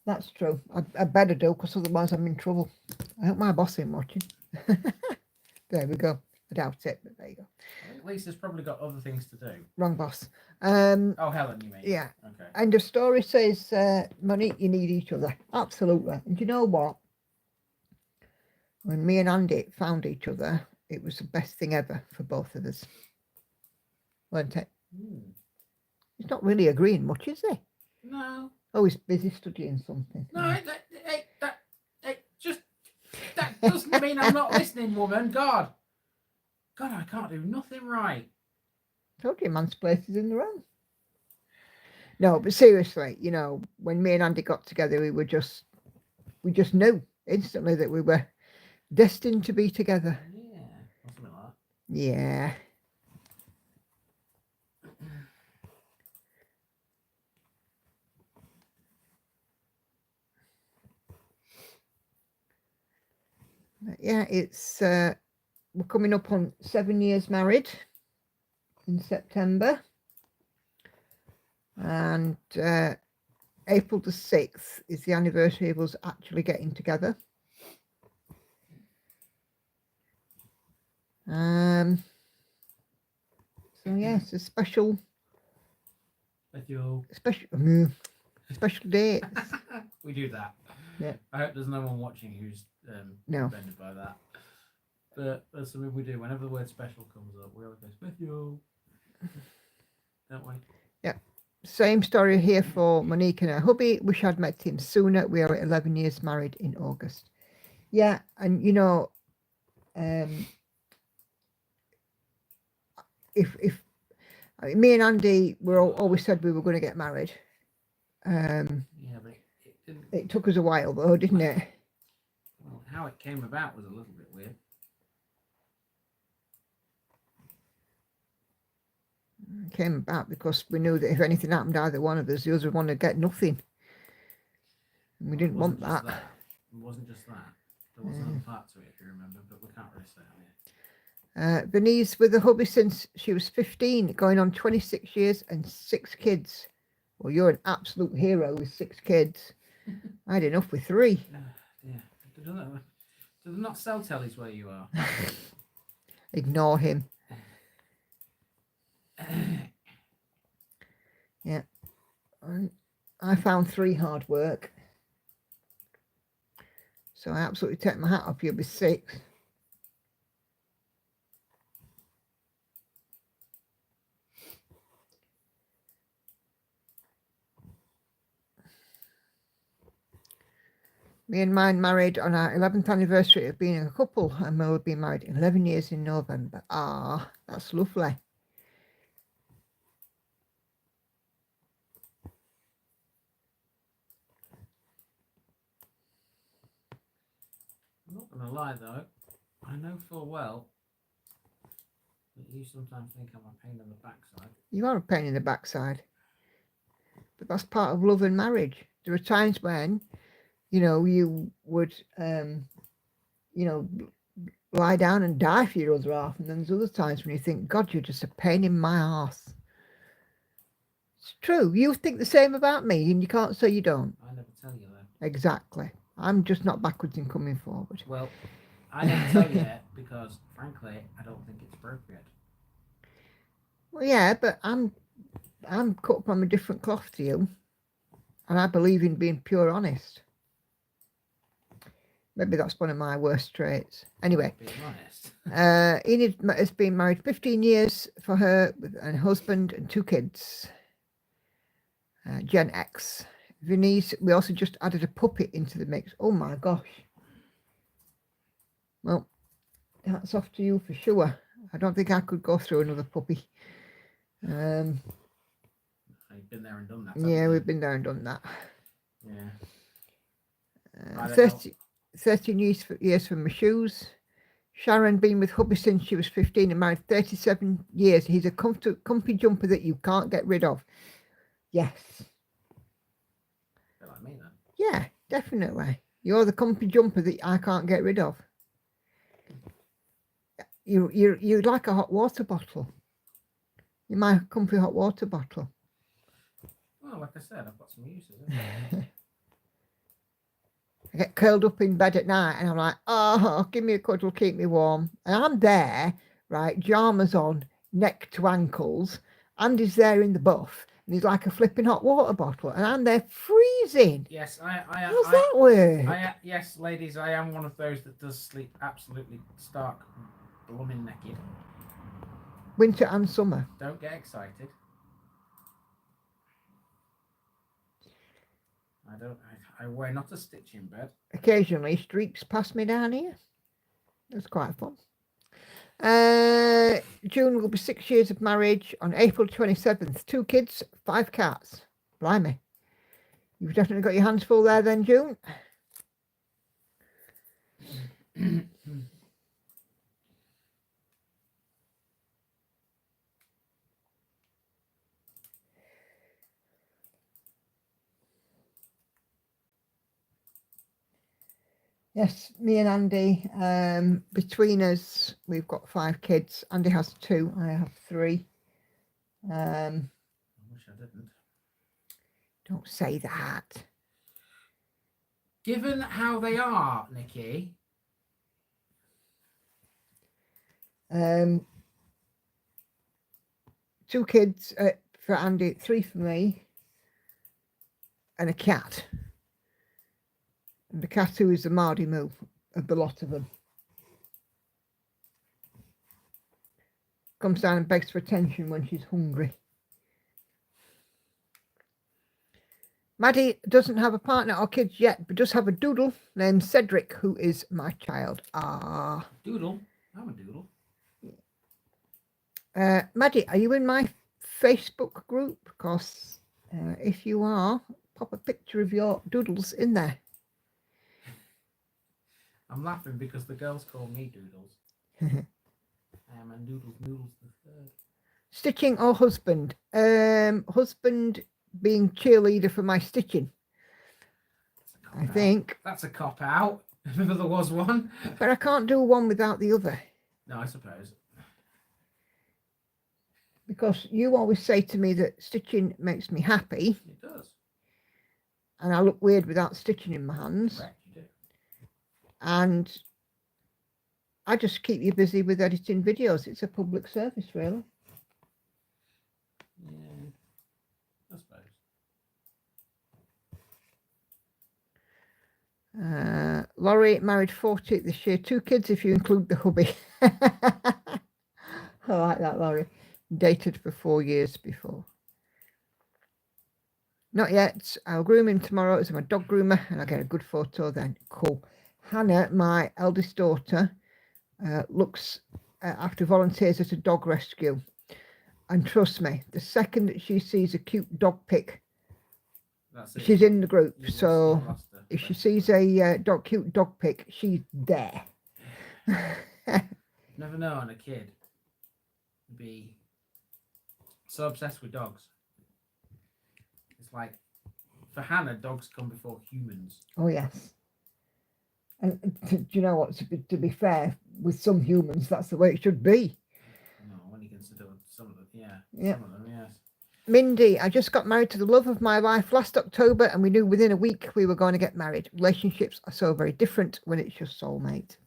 That's true. I better do because otherwise I'm in trouble. I hope my boss ain't watching. There we go. I doubt it, but there you go. I think Lisa's probably got other things to do. Wrong boss. Oh, Helen, you mean? Yeah. Okay. And the story says, Monique, you need each other. Absolutely. And you know what? When me and Andy found each other, it was the best thing ever for both of us. Weren't it? He's not really agreeing much, is he? No. Oh, he's busy studying something. No, that doesn't mean I'm not listening, woman. God, I can't do nothing right. Told you, man's place is in the wrong. No, but seriously, when me and Andy got together, we just knew instantly that we were destined to be together. Yeah, something like that. Yeah. But yeah, it's we're coming up on 7 years married in September, and April the 6th is the anniversary of us actually getting together. So yes, a special Special. special dates. We do that. Yeah. I hope there's no one watching who's No. offended by that. But that's something we do. Whenever the word special comes up, we always go special. Don't we? Yeah. Same story here for Monique and her hubby. Wish I'd met him sooner. We are 11 years married in August. Yeah, and you know, if I mean, me and Andy were always said we were going to get married. Yeah, but it didn't. It took us a while though, didn't it? Well, how it came about was a little bit weird. It came about because we knew that if anything happened to either one of us, the other one would get nothing. And we didn't want that. It wasn't just that. There was another part to it, if you remember, but we can't really say it on here. Venice with a hubby since she was 15, going on 26 years and 6 kids. Well, you're an absolute hero with 6 kids. I had enough with 3. Yeah. Do they not sell tellies where you are? Ignore him. Yeah. I found 3 hard work. So I absolutely take my hat off. You'll be 6. Me and mine married on our 11th anniversary of being a couple, and we'll be married 11 years in November. Ah, that's lovely. I'm not going to lie, though. I know full well that you sometimes think I'm a pain in the backside. You are a pain in the backside. But that's part of love and marriage. There are times when, you know, you would, you know, lie down and die for your other half. And then there's other times when you think, God, you're just a pain in my arse. It's true. You think the same about me and you can't say you don't. I never tell you that. Exactly. I'm just not backwards in coming forward. Well, I never tell you that because, frankly, I don't think it's appropriate. Well, yeah, but I'm cut from a different cloth to you. And I believe in being pure honest. Maybe that's one of my worst traits. Anyway, Being honest. Enid has been married 15 years for her with a husband and 2 kids. Gen X. Venice, we also just added a puppy into the mix. Oh my gosh. Well, hats off to you for sure. I don't think I could go through another puppy. You've been there and done that. Yeah, we've been there and done that. Yeah. 13 years for my shoes. Sharon been with hubby since she was 15 and married 37 years. He's a comfy jumper that you can't get rid of. Yes. Bit like me then. Yeah, definitely. You're the comfy jumper that I can't get rid of. You're like a hot water bottle. You're my comfy hot water bottle. Well, like I said, I've got some uses. Haven't I? I get curled up in bed at night and I'm like, oh, give me a cuddle, keep me warm. And I'm there, right, pyjamas on, neck to ankles. Andy's there in the buff and he's like a flipping hot water bottle and I'm there freezing. Yes, How's that work? Yes, ladies, I am one of those that does sleep absolutely stark, blooming naked. Winter and summer. Don't get excited. I wear not a stitch in bed. Occasionally streaks pass me down here. It's quite fun. June will be 6 years of marriage on April 27th. 2 kids, 5 cats. Blimey. You've definitely got your hands full there then, June. Yes, me and Andy, between us, we've got 5 kids. Andy has 2, I have 3. I wish I didn't. Don't say that. Given how they are, Nikki. 2 kids for Andy, 3 for me, and a cat. And the cat who is the Mardy Moo of the lot of them. Comes down and begs for attention when she's hungry. Maddie doesn't have a partner or kids yet, but does have a doodle named Cedric, who is my child. Ah. Doodle? I'm a doodle. Maddie, are you in my Facebook group? Because if you are, pop a picture of your doodles in there. I'm laughing because the girls call me Doodles. I am a Noodles the third. Stitching or husband? Husband being cheerleader for my stitching. I think. That's a cop out, if ever there was one. But I can't do one without the other. No, I suppose. Because you always say to me that stitching makes me happy. It does. And I look weird without stitching in my hands. Correct, you do. And I just keep you busy with editing videos. It's a public service, really. Yeah, I suppose. Laurie married 40 this year. 2 kids if you include the hubby. I like that, Laurie. Dated for 4 years before. Not yet. I'll groom him tomorrow as my dog groomer and I'll get a good photo then. Cool. Hannah, my eldest daughter, looks after volunteers at a dog rescue. And trust me, the second that she sees a cute dog pic, she's in the group. So if she sees a cute dog pic, she's there. Never know on a kid be so obsessed with dogs. It's like, for Hannah, dogs come before humans. Oh, yes. And do you know what? To be fair, with some humans, that's the way it should be. No, when you consider some of them, yeah. Yeah. Some of them, yes. Mindy, I just got married to the love of my life last October, and we knew within a week we were going to get married. Relationships are so very different when it's your soulmate.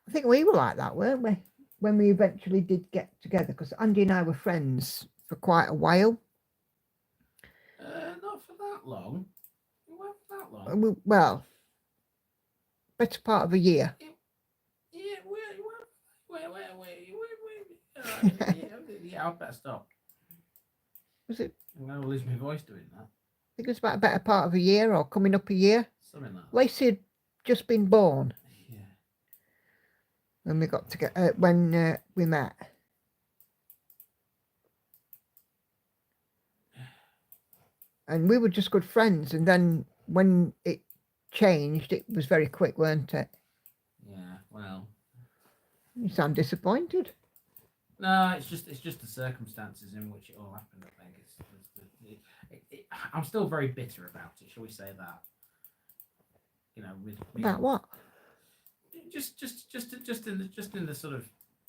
I think we were like that, weren't we? When we eventually did get together, because Andy and I were friends for quite a while. Not for that long. It weren't for that long. Well, better part of a year. Yeah, yeah, I'll better stop. Was it? I'm going to lose my voice doing that. I think it was about a better part of a year or coming up a year. Something like that. Lacey had just been born. Yeah. When we got together, when we met. And we were just good friends. And then when it changed, it was very quick, weren't it? Yeah, well. You sound disappointed. No, it's just the circumstances in which it all happened. I think I'm still very bitter about it. Shall we say that? You know, with about what? Just in the sort of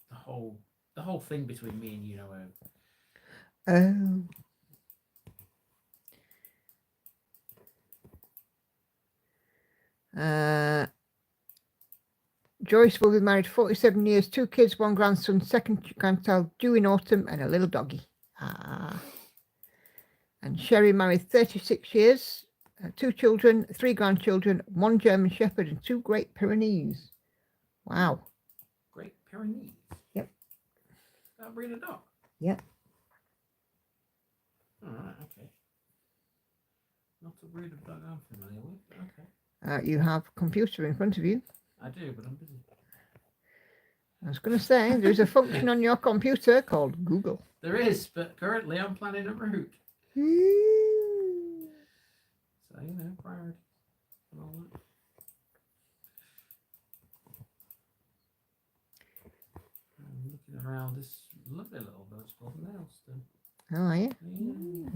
the whole thing between me and you know. Joyce will be married 47 years, 2 kids, 1 grandson, 2nd grandchild due in autumn, and a little doggy. And Sherry married 36 years, 2 children, 3 grandchildren, 1 German Shepherd, and 2 Great Pyrenees. Wow. Great Pyrenees? Yep. That breed of dog? Yep. Alright, okay. Not a breed of dog I'm familiar with, but okay. You have a computer in front of you. I do, but I'm busy. I was going to say, there's a function on your computer called Google. There is, but currently I'm planning a route. So, you know, priority and all that. I'm looking around this lovely little village called Nailston. Oh, yeah? Yeah.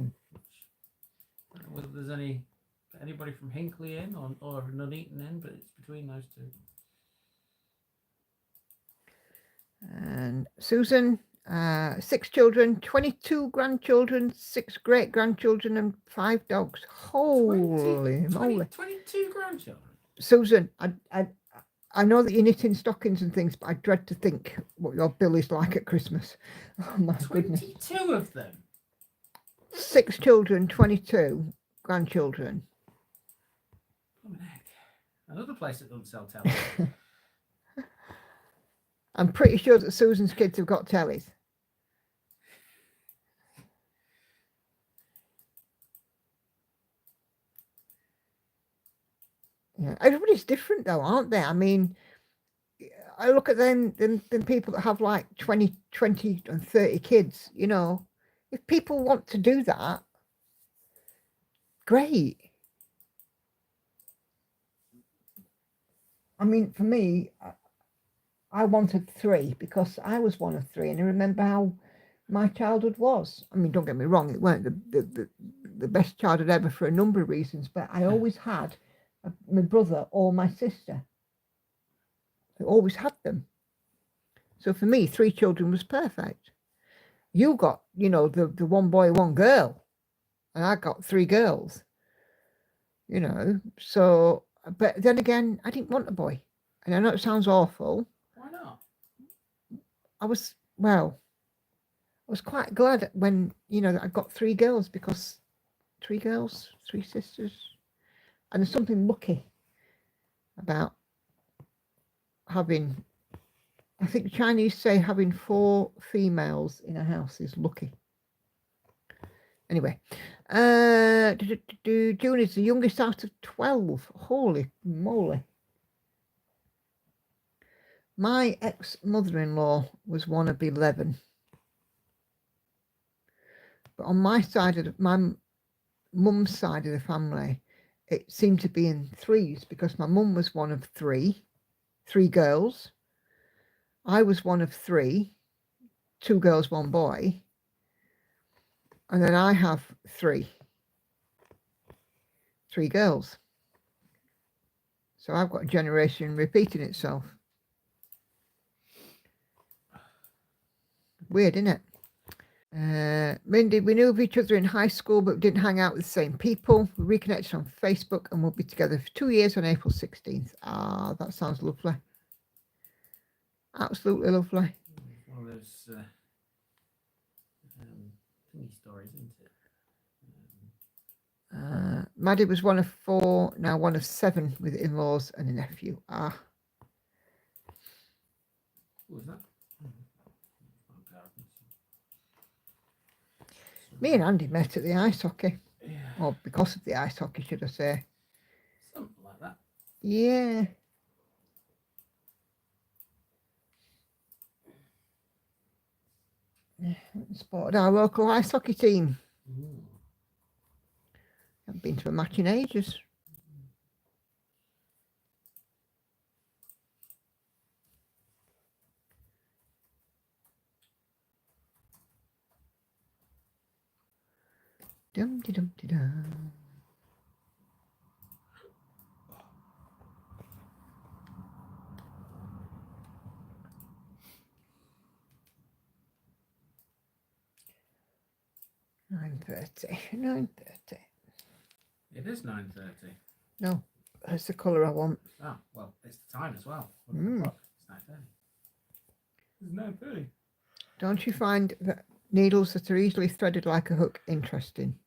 I don't know whether there's anybody from Hinkley in or Nuneaton in, but it's between those two. And Susan, 6 children, 22 grandchildren, 6 great grandchildren, and 5 dogs. Holy moly! 22 grandchildren. Susan, I know that you're knitting stockings and things, but I dread to think what your bill is like at Christmas. Oh my goodness. 22 of them. 6 children, 22 grandchildren. Blimey heck. Another place that doesn't sell tellies. I'm pretty sure that Susan's kids have got tellies. Yeah, everybody's different though, aren't they? I mean, I look at them people that have like 20 and 30 kids, you know. If people want to do that, great. I mean, for me, I wanted 3 because I was one of 3, and I remember how my childhood was. I mean, don't get me wrong, it weren't the best childhood ever for a number of reasons, but I always had my brother or my sister. I always had them. So for me, 3 children was perfect. You got, you know, the one boy, one girl, and I got 3 girls, you know. So, but then again, I didn't want a boy. And I know it sounds awful. Why not? I was quite glad when, you know, that I got 3 girls, because 3 girls, 3 sisters. And there's something lucky about having, I think the Chinese say having 4 females in a house is lucky. Anyway, June is the youngest out of 12. Holy moly. My ex-mother-in-law was one of 11. But on my side of my mum's side of the family, it seemed to be in 3s, because my mum was one of 3 girls. I was one of 3, 2 girls, 1 boy. And then I have 3 girls. So I've got a generation repeating itself. Weird, isn't it? Mindy, we knew of each other in high school, but didn't hang out with the same people. We reconnected on Facebook and we'll be together for 2 years on April 16th. Ah, that sounds lovely. Absolutely lovely. One of those thingy stories, isn't it? Maddie was one of 4, now one of 7 with in-laws and a nephew. Ah. Who was that? Me and Andy met at the ice hockey. Yeah. Or because of the ice hockey, should I say. Something like that. Yeah. Spotted our local ice hockey team. Ooh. Haven't been to a match in ages. Dum de dum de dum. $9:30. It is 9:30. No, that's the colour I want. Oh, well, it's the time as well. Mm. It's 9:30. It's 9:30. Don't you find that needles that are easily threaded like a hook interesting?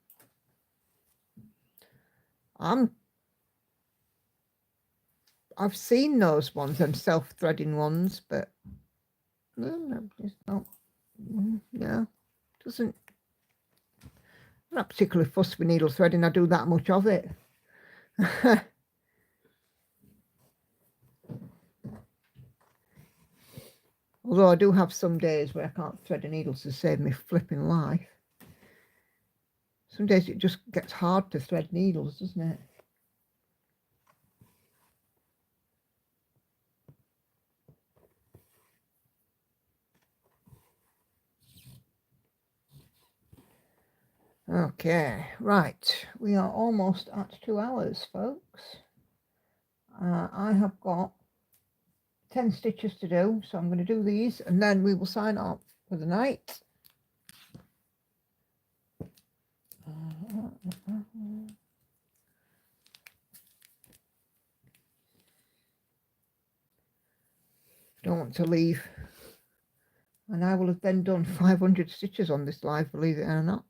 I've seen those ones, them self-threading ones, but no, it's not. No, doesn't. I'm not particularly fussed with needle threading. I do that much of it. Although I do have some days where I can't thread a needle to save me flipping life. Some days it just gets hard to thread needles, doesn't it? Okay, right. We are almost at 2 hours, folks. I have got 10 stitches to do, so I'm going to do these and then we will sign off for the night. want to leave. And I will have then done 500 stitches on this live, believe it or not.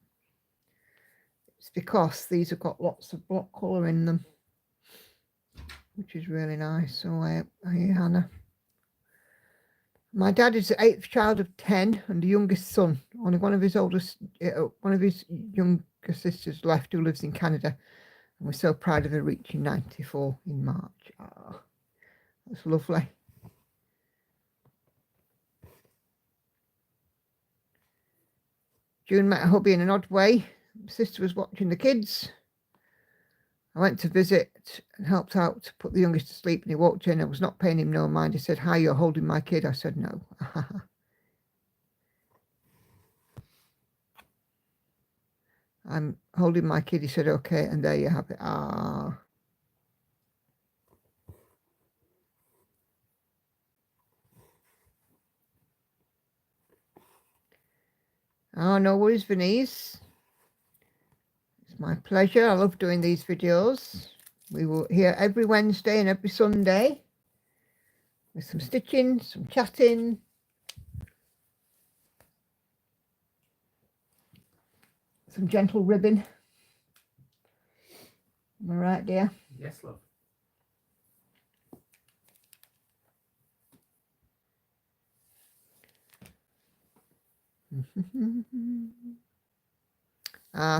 It's because these have got lots of block colour in them, which is really nice. So I hear Hannah. My dad is the 8th child of 10 and the youngest son. Only one of his younger sisters left, who lives in Canada. And we're so proud of her reaching 94 in March. Oh, that's lovely. June met her hubby in an odd way. Sister was watching the kids. I went to visit and helped out to put the youngest to sleep, and he walked in. I was not paying him no mind. He said, "Hi, you're holding my kid." I said, "No." I'm holding my kid. He said, "Okay," and there you have it. Ah. Oh, no worries, Venice. It's my pleasure. I love doing these videos. We will here every Wednesday and every Sunday with some stitching, some chatting. Some gentle ribbon. Am I right, dear? Yes, love.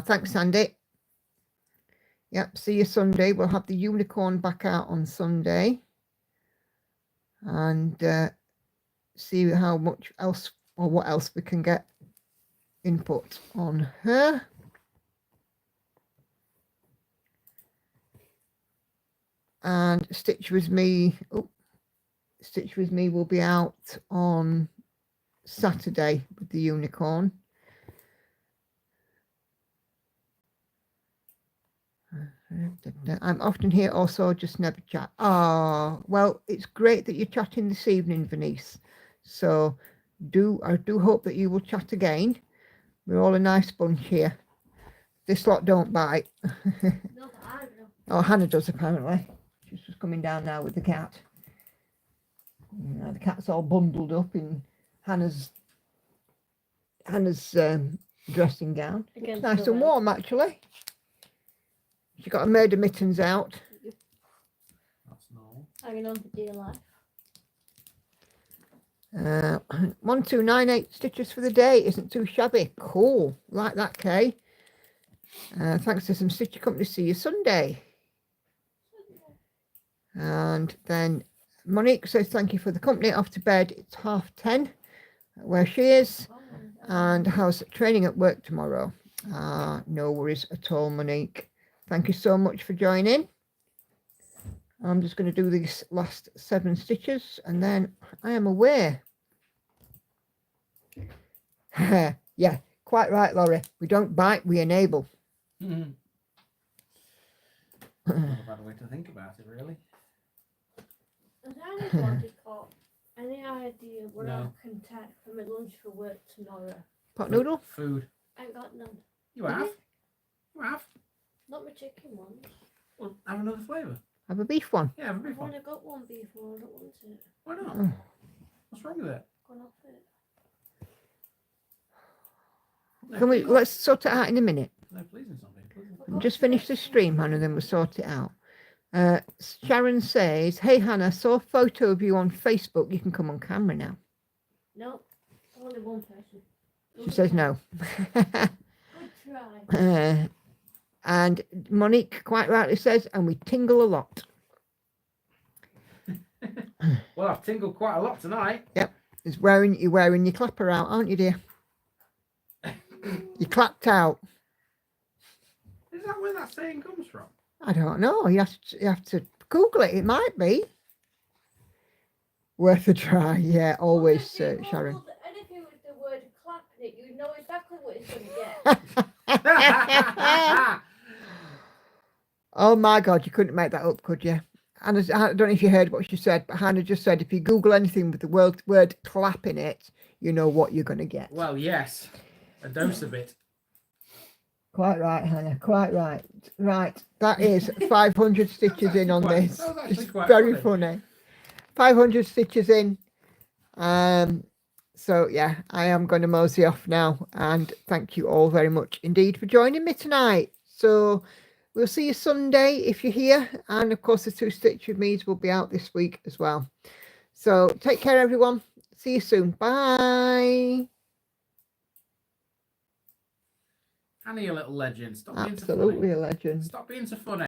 Thanks, Sandy. Yep, see you Sunday. We'll have the unicorn back out on Sunday. And see how much else or what else we can get input on her. And Stitch With Me. Oh, Stitch With Me will be out on Saturday with the unicorn. I'm often here also, just never chat. Well, it's great that you're chatting this evening, Venice. So I do hope that you will chat again. We're all a nice bunch here. This lot don't bite. No, I don't. Oh, Hannah does apparently. She's just coming down now with the cat. The cat's all bundled up in Hannah's dressing gown. It's nice and warm actually. She got her murder mittens out. That's normal. Hanging on for dear life. 1298 stitches for the day isn't too shabby. Cool, like that, Kay. Thanks to some stitcher company. See you Sunday. And then Monique says thank you for the company. Off to bed. It's 10:30 where she is. And how's training at work tomorrow? No worries at all, Monique. Thank you so much for joining. I'm just going to do these last 7 stitches and then I am away. Yeah, quite right, Laurie. We don't bite, we enable. Not a bad way to think about it, really. Has anybody got any idea what No. I can take for my lunch for work tomorrow? Pot noodle? Food. I ain't got none. You have? You have? Not my chicken ones. Well, have another flavour. Have a beef one. Yeah, have a beef I've one. only got one beef one. I don't want it. Why not? Oh. What's wrong with it? Gone off it. No, Can we, please- let's sort it out in a minute. No, pleasing something. Pleasing I've something. got Just finish the stream, Hannah, then we'll sort it out. Sharon says, "Hey Hannah, I saw a photo of you on Facebook. You can come on camera now." No, only one person. She says no. Good try. And Monique quite rightly says, "And we tingle a lot." Well, I've tingled quite a lot tonight. You're wearing your clapper out, aren't you, dear? You clapped out. Is that where that saying comes from? I don't know. You have to Google it. It might be worth a try. Yeah, always, Sharon. Anything with the word clap in it, you know exactly what it's going to get. Oh my God, you couldn't make that up, could you? And I don't know if you heard what she said, but Hannah just said if you Google anything with the word clap in it, you know what you're going to get. Well, yes. A dose of it. Quite right, Hannah. Quite right. Right, that is 500 stitches in on this. That was actually It's quite very funny. 500 stitches in. So yeah, I am going to mosey off now, and thank you all very much indeed for joining me tonight. So we'll see you Sunday if you're here, and of course the 2 Stitch with Me's will be out this week as well. So take care everyone, see you soon, bye. Annie, you little legend. Stop being so funny. Absolutely a legend. Stop being so funny.